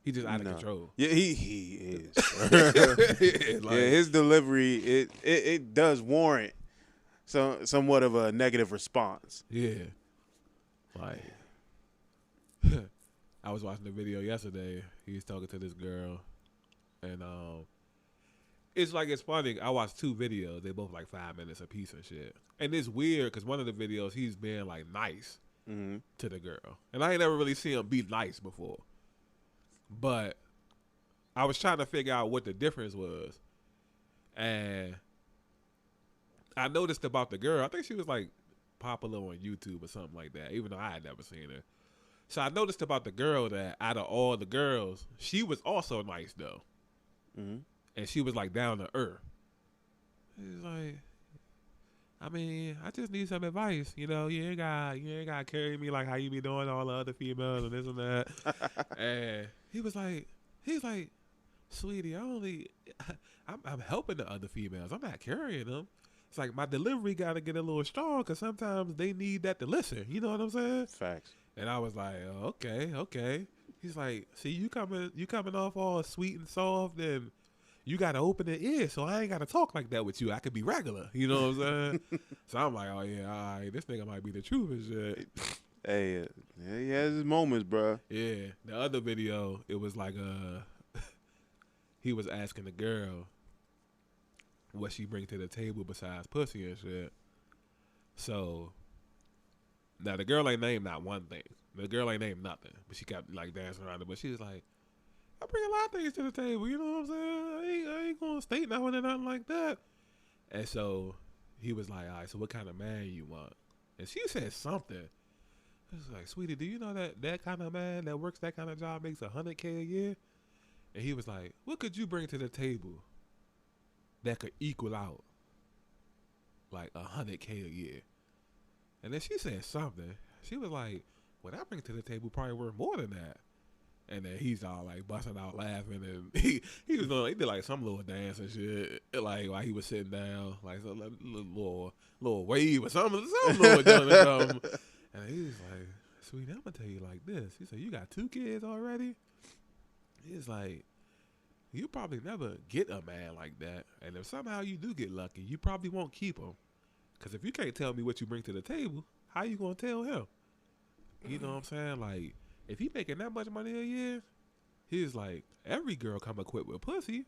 He just out of control. Yeah, he is. Like, yeah, his delivery it does warrant somewhat of a negative response. Yeah. Like I was watching the video yesterday. He was talking to this girl, and it's funny. I watched two videos. They both like 5 minutes a piece and shit. And it's weird because one of the videos he's being like nice to the girl, and I ain't never really seen him be nice before. But I was trying to figure out what the difference was, and I noticed about the girl. I think she was like popular on YouTube or something like that, even though I had never seen her. So I noticed about the girl that out of all the girls, she was also nice though, and she was like down to earth. She's like, I mean, I just need some advice. You know, you ain't got carry me like how you be doing all the other females and this and that. And he's like, sweetie, I'm helping the other females. I'm not carrying them. It's like my delivery got to get a little strong because sometimes they need that to listen. You know what I'm saying? Facts. And I was like, oh, okay. He's like, see, you coming off all sweet and soft, and you got to open the ear, so I ain't got to talk like that with you. I could be regular. You know what I'm saying? So I'm like, oh, yeah, all right, this nigga might be the truth and shit. Hey, he has his moments, bro. Yeah. The other video, it was like he was asking the girl what she bring to the table besides pussy and shit. So now the girl ain't named not one thing. The girl ain't named nothing, but she kept like dancing around it. But she was like, I bring a lot of things to the table. You know what I'm saying? I ain't gonna state nothing or nothing like that. And so he was like, all right, so what kind of man you want? And she said something. It's like, sweetie, do you know that kind of man that works that kind of job makes $100K a year? And he was like, what could you bring to the table that could equal out like $100K a year? And then she said something. She was like, what I bring to the table probably worth more than that. And then he's all like busting out laughing, and he did like some little dance and shit, like while he was sitting down, like some little wave or something little doing something. And he was like, sweetie, I'm gonna tell you like this. He said, you got 2 kids already? He's like, you probably never get a man like that. And if somehow you do get lucky, you probably won't keep him. Because if you can't tell me what you bring to the table, how you going to tell him? You know what I'm saying? Like, if he making that much money a year, he's like, every girl come equipped with pussy.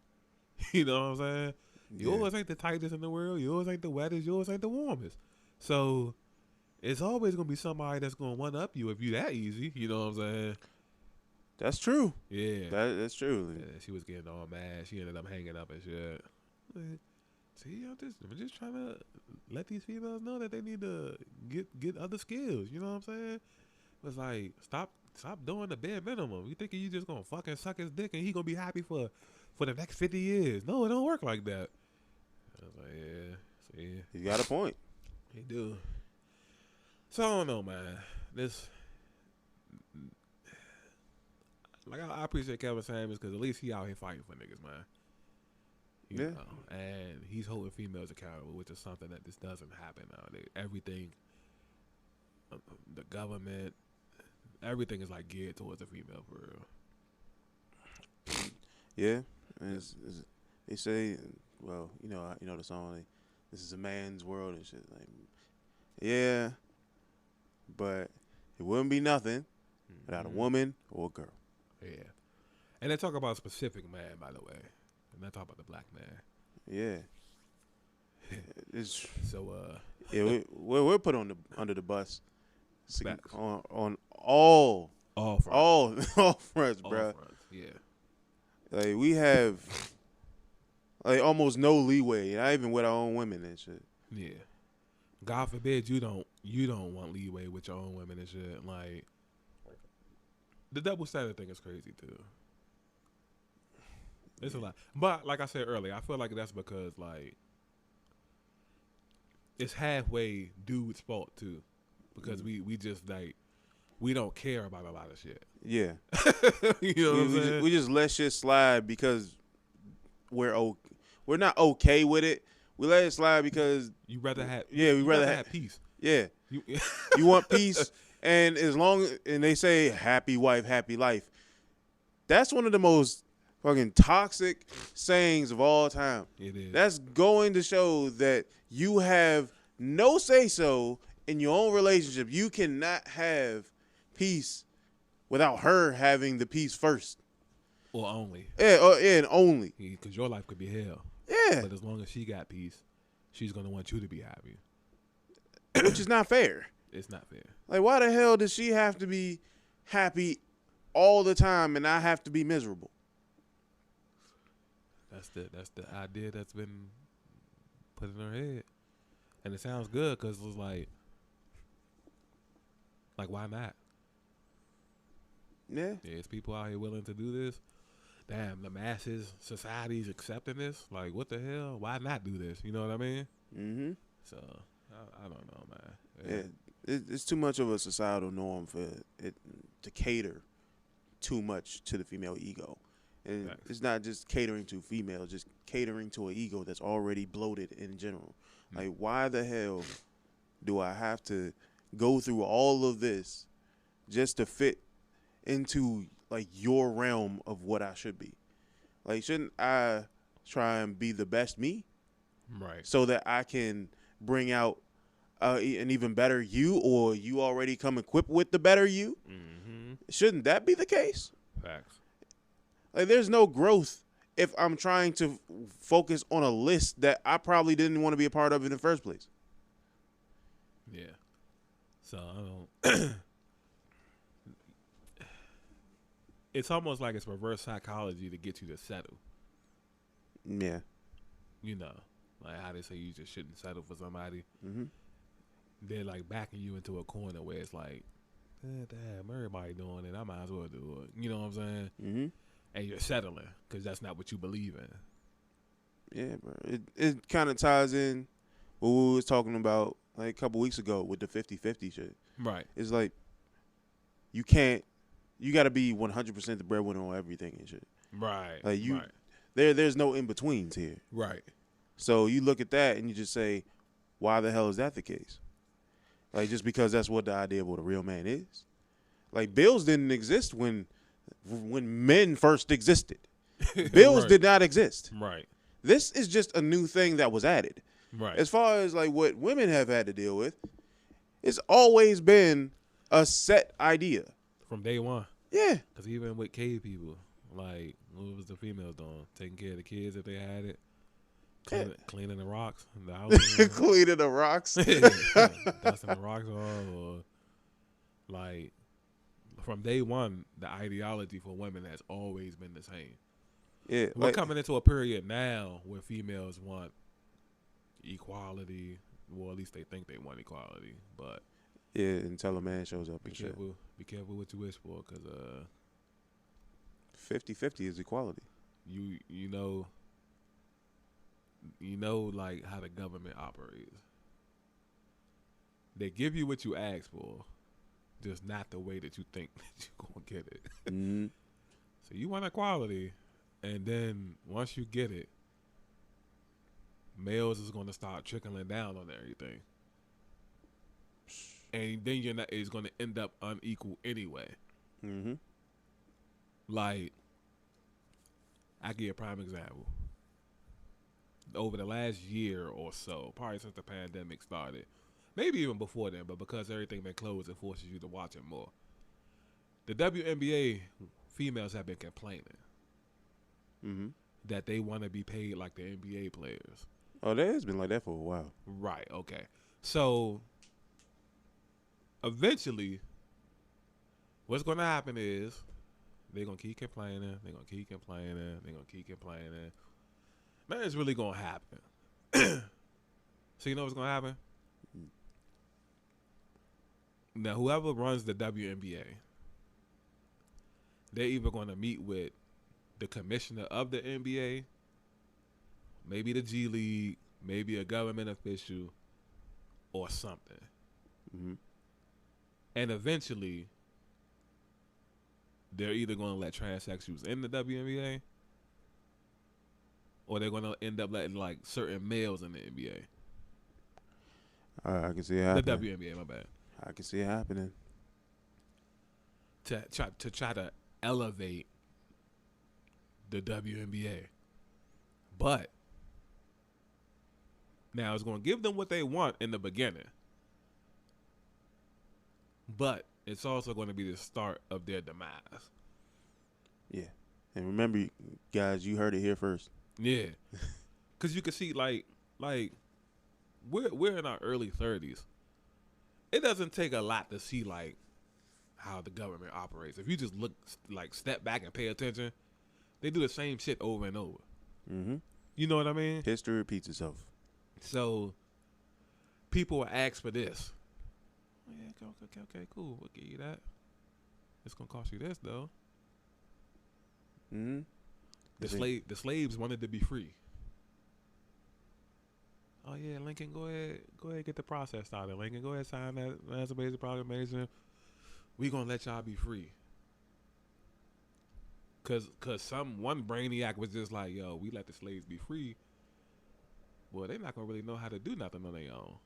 You know what I'm saying? Yours ain't the tightest in the world. Yours ain't the wettest. Yours ain't the warmest. So it's always going to be somebody that's going to one-up you if you that easy. You know what I'm saying? That's true. Yeah. That's true. Yeah, she was getting all mad. She ended up hanging up and shit. Like, see, I'm just trying to let these females know that they need to get other skills. You know what I'm saying? It's like, stop doing the bare minimum. You thinking you just gonna fucking suck his dick and he gonna be happy for the next 50 years? No, it don't work like that. I was like, yeah, see, You got a point. he do. So I don't know, man. This, like, I appreciate Kevin Samuels because at least he out here fighting for niggas, man. You know, and he's holding females accountable, which is something that just doesn't happen nowadays. Everything, the government, everything is like geared towards a female for real. Yeah, and they say, well, you know the song, like, this is a man's world and shit. Like, yeah, but it wouldn't be nothing without a woman or a girl. Yeah, and they talk about a specific man, by the way. And not talk about the black man. Yeah, it's so. Yeah, we're put under the bus. On all fronts. all fronts, bro. Yeah. Like, we have like almost no leeway, not even with our own women and shit. Yeah. God forbid you don't want leeway with your own women and shit. Like, the double standard thing is crazy too. It's a lot. But like I said earlier, I feel like that's because, like, it's halfway dude's fault too. Because we just, like, we don't care about a lot of shit. Yeah. You know what I'm saying? We just let shit slide because we're not okay with it. We let it slide because you rather have have peace. Yeah. You want peace, and and they say happy wife, happy life. That's one of the most fucking toxic sayings of all time. It is. That's going to show that you have no say-so in your own relationship. You cannot have peace without her having the peace first. Or only. Yeah, and only. Because your life could be hell. Yeah. But as long as she got peace, she's going to want you to be happy. Which is not fair. It's not fair. Like, why the hell does she have to be happy all the time and I have to be miserable? That's the idea that's been put in her head. And it sounds good because it's like, why not? Yeah. There's people out here willing to do this. Damn, the masses, society's accepting this. Like, what the hell? Why not do this? You know what I mean? Mm-hmm. So, I don't know, man. Yeah. It's too much of a societal norm for it to cater too much to the female ego. And it's not just catering to females, just catering to an ego that's already bloated in general. Like, why the hell do I have to go through all of this just to fit into, like, your realm of what I should be? Like, shouldn't I try and be the best me? Right. So that I can bring out an even better you, or you already come equipped with the better you? Mm-hmm. Shouldn't that be the case? Facts. Like, there's no growth if I'm trying to focus on a list that I probably didn't want to be a part of in the first place. Yeah. So, I don't... It's almost like it's reverse psychology to get you to settle. Yeah. You know, like how they say you just shouldn't settle for somebody. Mm-hmm. They're like backing you into a corner where it's like, damn, everybody doing it. I might as well do it. You know what I'm saying? Mm-hmm. And you're settling because that's not what you believe in. Yeah, bro. It kind of ties in what we was talking about like a couple weeks ago with the 50-50 shit. Right. It's like you got to be 100% the breadwinner on everything and shit. Right. Like right. there's no in betweens here. Right. So you look at that and you just say, why the hell is that the case? Like just because that's what the idea of what a real man is. Like bills didn't exist when men first existed. Bills Right. did not exist. Right. This is just a new thing that was added. Right. As far as like what women have had to deal with, it's always been a set idea. From day one. Yeah. Because even with cave people, like, what was the females doing? Taking care of the kids if they had it. Cleaning the rocks in the house. Cleaning the rocks. Dusting the rocks off. Or, like, from day one, the ideology for women has always been the same. Yeah. We're coming into a period now where females want equality. Well, at least they think they want equality. But yeah, until a man shows up and shit. Be careful what you wish for, because 50-50 is equality. you know like how the government operates. They give you what you ask for, just not the way that you think that you're gonna get it. Mm-hmm. So you want equality, and then once you get it, males is gonna start trickling down on everything, and then it's gonna end up unequal anyway. Mm-hmm. Like, I give you a prime example. Over the last year or so, probably since the pandemic started, maybe even before then, but because everything been closed, it forces you to watch it more. The WNBA females have been complaining that they want to be paid like the NBA players. Oh, that has been like that for a while. Right, okay. So, eventually, what's going to happen is they're going to keep complaining, they're going to keep complaining, they're going to keep complaining. Man, it's really going to happen. So you know what's going to happen? Now, whoever runs the WNBA, they're either going to meet with the commissioner of the NBA, maybe the G League, maybe a government official, or something. Mm-hmm. And eventually, they're either going to let transsexuals in the WNBA, or they're going to end up letting like certain males in the NBA. I can see it happening. The WNBA, my bad. I can see it happening. To try to elevate the WNBA. But now it's going to give them what they want in the beginning. But it's also going to be the start of their demise. Yeah. And remember, guys, you heard it here first. Yeah. Because you can see, like we're in our early 30s. It doesn't take a lot to see, like, how the government operates. If you just look, like, step back and pay attention, they do the same shit over and over. Mm-hmm. You know what I mean? History repeats itself. So, people will ask for this. Yeah, okay, cool. We'll give you that. It's going to cost you this, though. Mm-hmm. The slaves wanted to be free. Oh yeah, Lincoln, go ahead, get the process started. Lincoln, go ahead, sign that Emancipation Proclamation. We gonna let y'all be free. Cause one brainiac was just like, yo, we let the slaves be free. Well, they're not gonna really know how to do nothing on their own.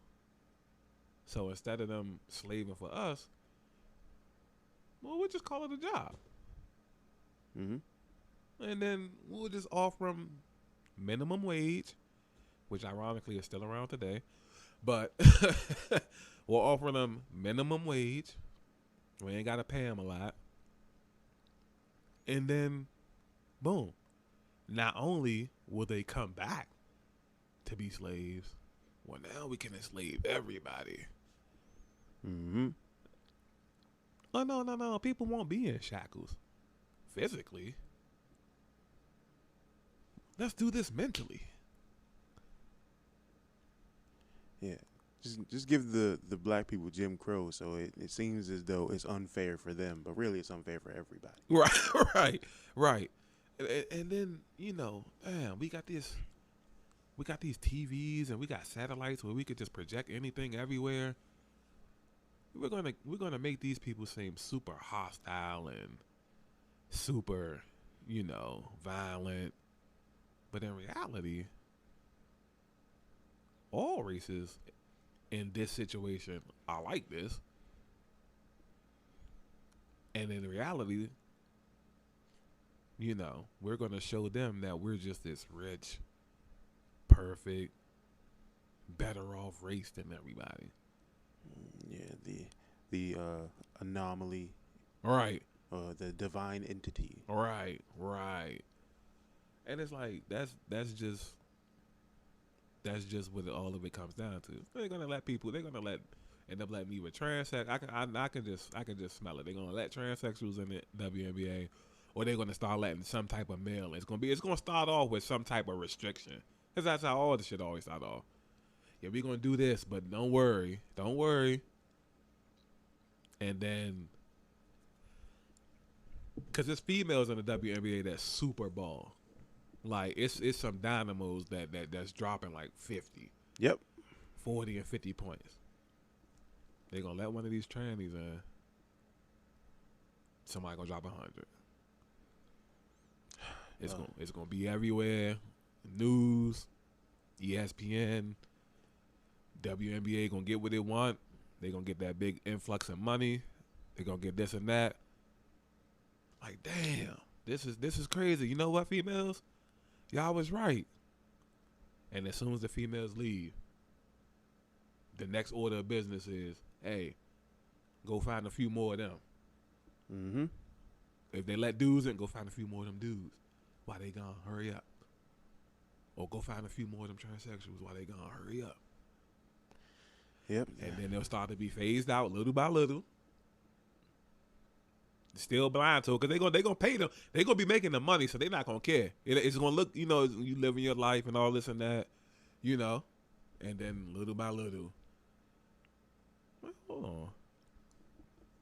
So instead of them slaving for us, well, we'll just call it a job. Mm-hmm. And then we'll just offer them minimum wage, which ironically is still around today. But we'll offer them minimum wage. We ain't got to pay them a lot. And then, boom. Not only will they come back to be slaves, well, now we can enslave everybody. Mm-hmm. Oh, no. People won't be in shackles physically. Let's do this mentally. Yeah. Just give the black people Jim Crow, so it seems as though it's unfair for them, but really it's unfair for everybody. Right, right. And then damn, we got these TVs and we got satellites where we could just project anything everywhere. We're gonna make these people seem super hostile and super, violent, but in reality, all races in this situation are like this. And in reality, we're going to show them that we're just this rich, perfect, better off race than everybody. Yeah, the anomaly. Right. The divine entity. Right. And it's like that's just what all of it comes down to. They're gonna end up letting me with transex. I can just smell it. They're gonna let transsexuals in the WNBA, or they're gonna start letting some type of male. It's gonna start off with some type of restriction, because that's how all the shit always start off. Yeah, we're gonna do this, but don't worry. And then, because there's females in the WNBA that's super ball. Like it's some dynamos that's dropping like 50. Yep. 40 and 50 points. They gonna let one of these trannies in. Somebody gonna drop 100. It's gonna be everywhere. News, ESPN, WNBA gonna get what they want. They gonna get that big influx of money. They gonna get this and that. Like, damn, this is crazy. You know what, females? Y'all was right. And as soon as the females leave, the next order of business is, hey, go find a few more of them. Mm-hmm. If they let dudes in, go find a few more of them dudes. Why they gone? Hurry up. Or go find a few more of them transsexuals. Why they gone? Hurry up. Yep. And then they'll start to be phased out little by little. Still blind to it, because they gonna pay them. They gonna be making the money, so they're not gonna care. It's gonna look, you living your life and all this and that, and then little by little. Well, hold on.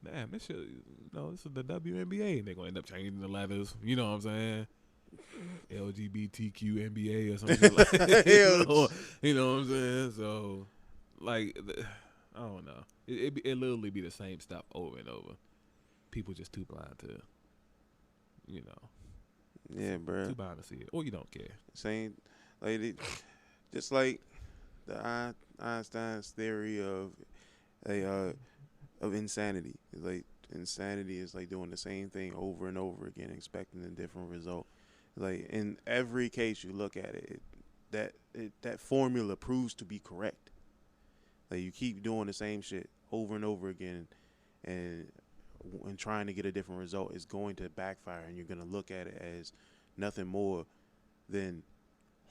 Damn, this shit, this is the WNBA, and they're gonna end up changing the letters. You know what I'm saying? LGBTQ NBA or something like that. You know what I'm saying? So, like, I don't know. It literally be the same stuff over and over. People just too blind to, Yeah, bro. Too blind to see it, or you don't care. Same, just like the Einstein's theory of insanity. It's like insanity is like doing the same thing over and over again, expecting a different result. Like in every case you look at it, that formula proves to be correct. Like you keep doing the same shit over and over again, and trying to get a different result is going to backfire, and you're going to look at it as nothing more than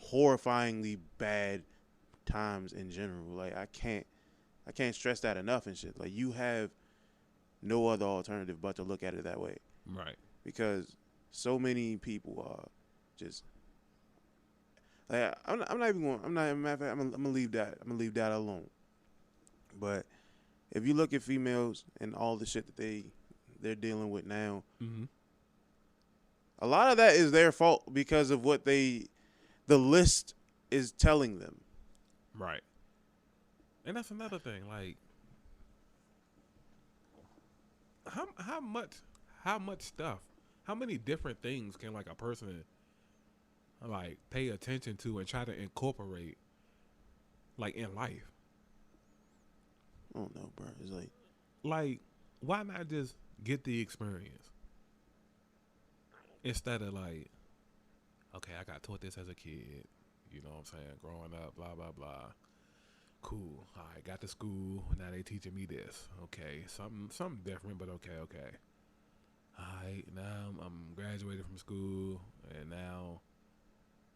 horrifyingly bad times in general. Like I can't stress that enough and shit. Like you have no other alternative but to look at it that way. Right. Because so many people are just like I'm not even going. I'm not. Matter of fact, I'm gonna leave that. I'm gonna leave that alone. But if you look at females and all the shit that they're dealing with now, mm-hmm. a lot of that is their fault because of what the list is telling them. Right. And that's another thing. Like, how much stuff, how many different things can like a person like pay attention to and try to incorporate like in life? I don't know, bro. It's like why not just get the experience instead of like, okay, I got taught this as a kid, you know what I'm saying, growing up, blah blah blah. Cool. All right, got to school. Now they teaching me this. Okay, something different, but okay. All right, now I'm graduated from school, and now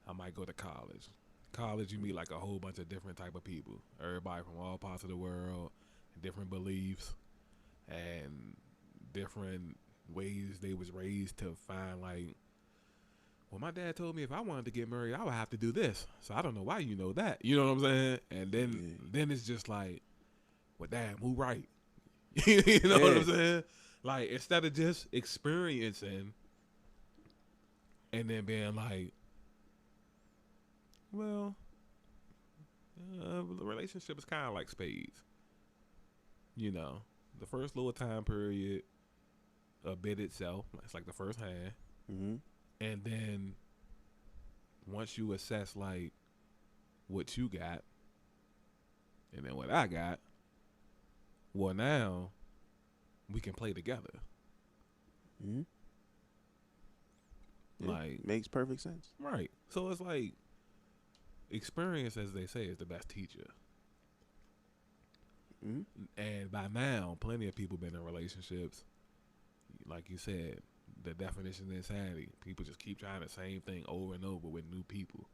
I might go to college. College, you meet like a whole bunch of different type of people. Everybody from all parts of the world, different beliefs, and different ways they was raised to find like well, my dad told me if I wanted to get married, I would have to do this. So I don't know why you know that. You know what I'm saying? And then it's just like, well, damn, who right? You know what I'm saying? Like, instead of just experiencing and then being like, well, the relationship is kind of like spades. You know, the first little time period, a bit itself, it's like the first hand. Mm-hmm. And then once you assess, like, what you got and then what I got, well, now we can play together. Mm-hmm. Like, makes perfect sense. Right. So it's like experience, as they say, is the best teacher. Mm-hmm. And by now, plenty of people been in relationships. Like you said, the definition of insanity. People just keep trying the same thing over and over with new people.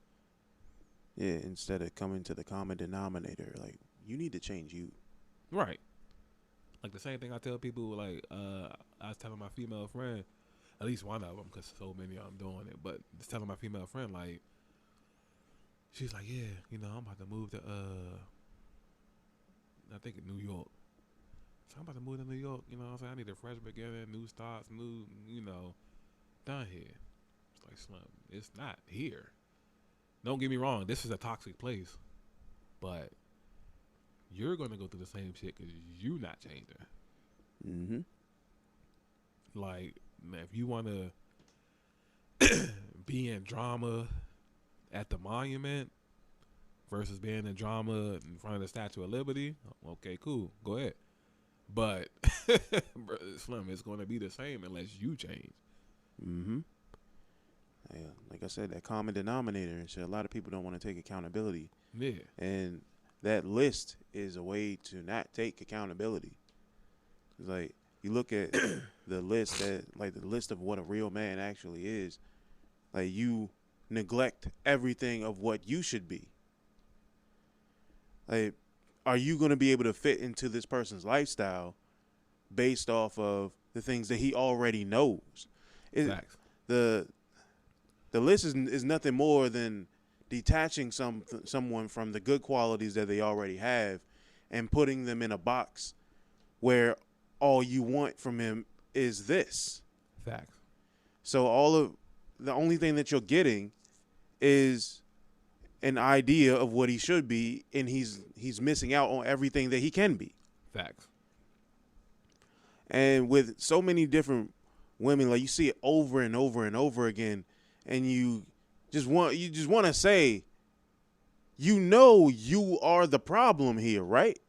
Yeah, instead of coming to the common denominator, like, you need to change you. Right. Like the same thing I tell people, like, I was telling my female friend, at least one of them, because so many of them doing it, but just telling my female friend, like, she's like, yeah, you know, I'm about to move to, I think in New York. So I'm about to move to New York, you know what I'm saying? I need a fresh beginning, new starts, new, you know, done here. It's like, Slim, it's not here. Don't get me wrong, this is a toxic place, but you're going to go through the same shit because you not changing. Mm-hmm. Like, man, if you want to be in drama at the monument versus being in drama in front of the Statue of Liberty, okay, cool, go ahead. But, Slim, it's going to be the same unless you change. Mm-hmm. Yeah, like I said, that common denominator and shit. A lot of people don't want to take accountability. Yeah. And that list is a way to not take accountability. It's like, you look at the list the list of what a real man actually is. Like, you neglect everything of what you should be. Like, are you going to be able to fit into this person's lifestyle based off of the things that he already knows? Facts. The list is nothing more than detaching someone from the good qualities that they already have and putting them in a box where all you want from him is this. Facts. So the only thing that you're getting is an idea of what he should be, and he's missing out on everything that he can be. Facts. And with so many different women, like, you see it over and over and over again, and you just want to say, you know, you are the problem here, right?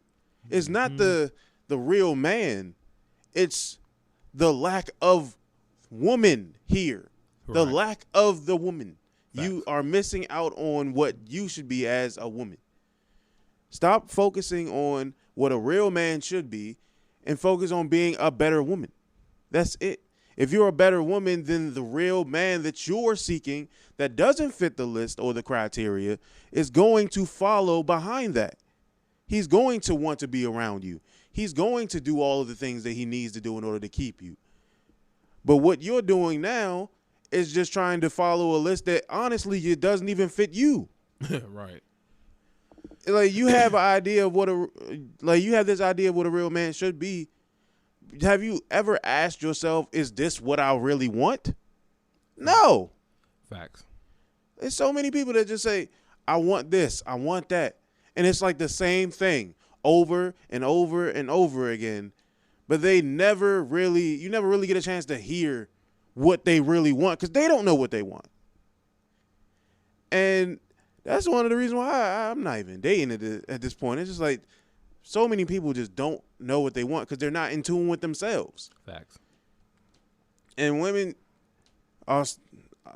It's not the real man. It's the lack of woman here. Right. The lack of the woman. Facts. You are missing out on what you should be as a woman. Stop focusing on what a real man should be and focus on being a better woman. That's it. If you're a better woman than the real man that you're seeking that doesn't fit the list or the criteria, is going to follow behind that. He's going to want to be around you. He's going to do all of the things that he needs to do in order to keep you. But what you're doing now is just trying to follow a list that honestly it doesn't even fit you. Right. Like, you have an idea of you have this idea of what a real man should be. Have you ever asked yourself, is this what I really want? No. Facts. There's so many people that just say, I want this, I want that. And it's like the same thing over and over and over again. But you never really get a chance to hear what they really want because they don't know what they want. And that's one of the reasons why I'm not even dating at this point. It's just like, so many people just don't know what they want because they're not in tune with themselves. Facts. And women are,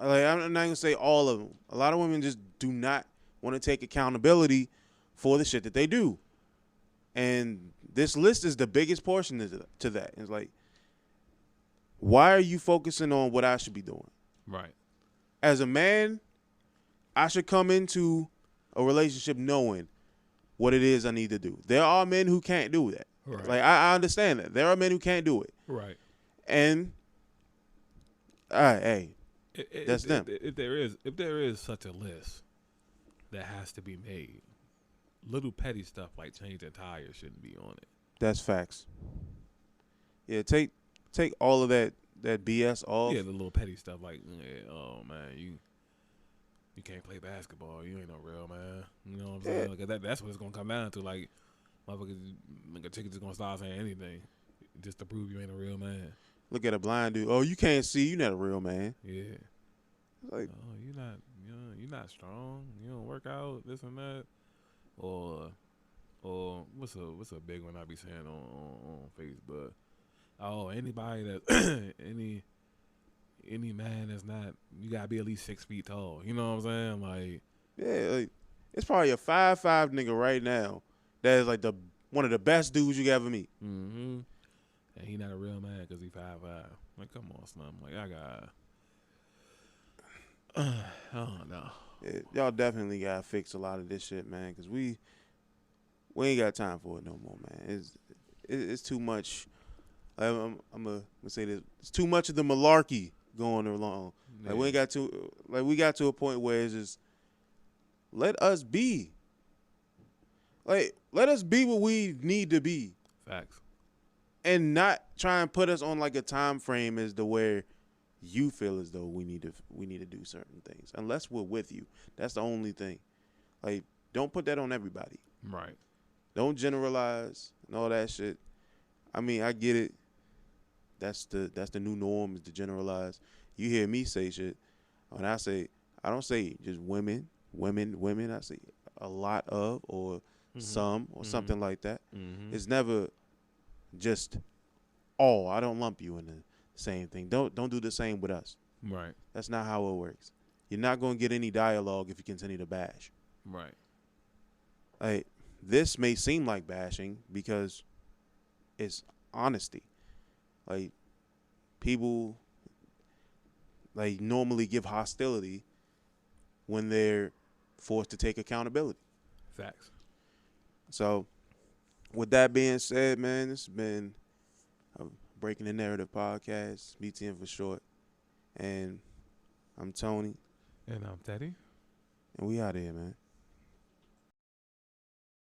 like, I'm not going to say all of them. A lot of women just do not want to take accountability for the shit that they do. And this list is the biggest portion to that. It's like, why are you focusing on what I should be doing? Right. As a man, I should come into a relationship knowing what it is I need to do. There are men who can't do that. Right. Like, I understand that. There are men who can't do it. Right. And, hey, That's them. If there is such a list that has to be made, little petty stuff like changing tires shouldn't be on it. That's facts. Yeah, take all of that BS off. Yeah, the little petty stuff like, oh man, you can't play basketball. You ain't no real man. You know what I'm saying? Like that's what it's gonna come down to. Like, motherfuckers, like a chicken just gonna start saying anything just to prove you ain't a real man. Look at a blind dude. Oh, you can't see. You not a real man. Yeah. Like, oh, you're not strong. You don't work out. This and that. Or what's a big one I be saying on Facebook? Oh, anybody that any man that's not, you gotta be at least 6 feet tall. You know what I'm saying? Like, yeah, like, it's probably a 5'5" nigga right now that is like one of the best dudes you could ever meet. mm-hmm. And he not a real man because he 5'5". Like, come on, son. Like, I don't know. Yeah, y'all definitely gotta fix a lot of this shit, man, because we ain't got time for it no more, man. It's too much. I'm gonna say this. It's too much of the malarkey going along. Like, we got to a point where it's just, let us be. Like, let us be what we need to be. Facts. And not try and put us on like a time frame as to where you feel as though we need to do certain things. Unless we're with you. That's the only thing. Like, don't put that on everybody. Right. Don't generalize and all that shit. I mean, I get it. That's the new norm, is to generalize. You hear me say shit. When I don't say just women. I say a lot of, or some, or something like that. Mm-hmm. It's never just all. I don't lump you in the same thing. Don't do the same with us. Right. That's not how it works. You're not going to get any dialogue if you continue to bash. Right. Like, this may seem like bashing because it's honesty. Like, people like normally give hostility when they're forced to take accountability. Facts. So, with that being said, man, this has been a Breaking the Narrative podcast, BTN for short. And I'm Tony. And I'm Teddy. And we out here, man.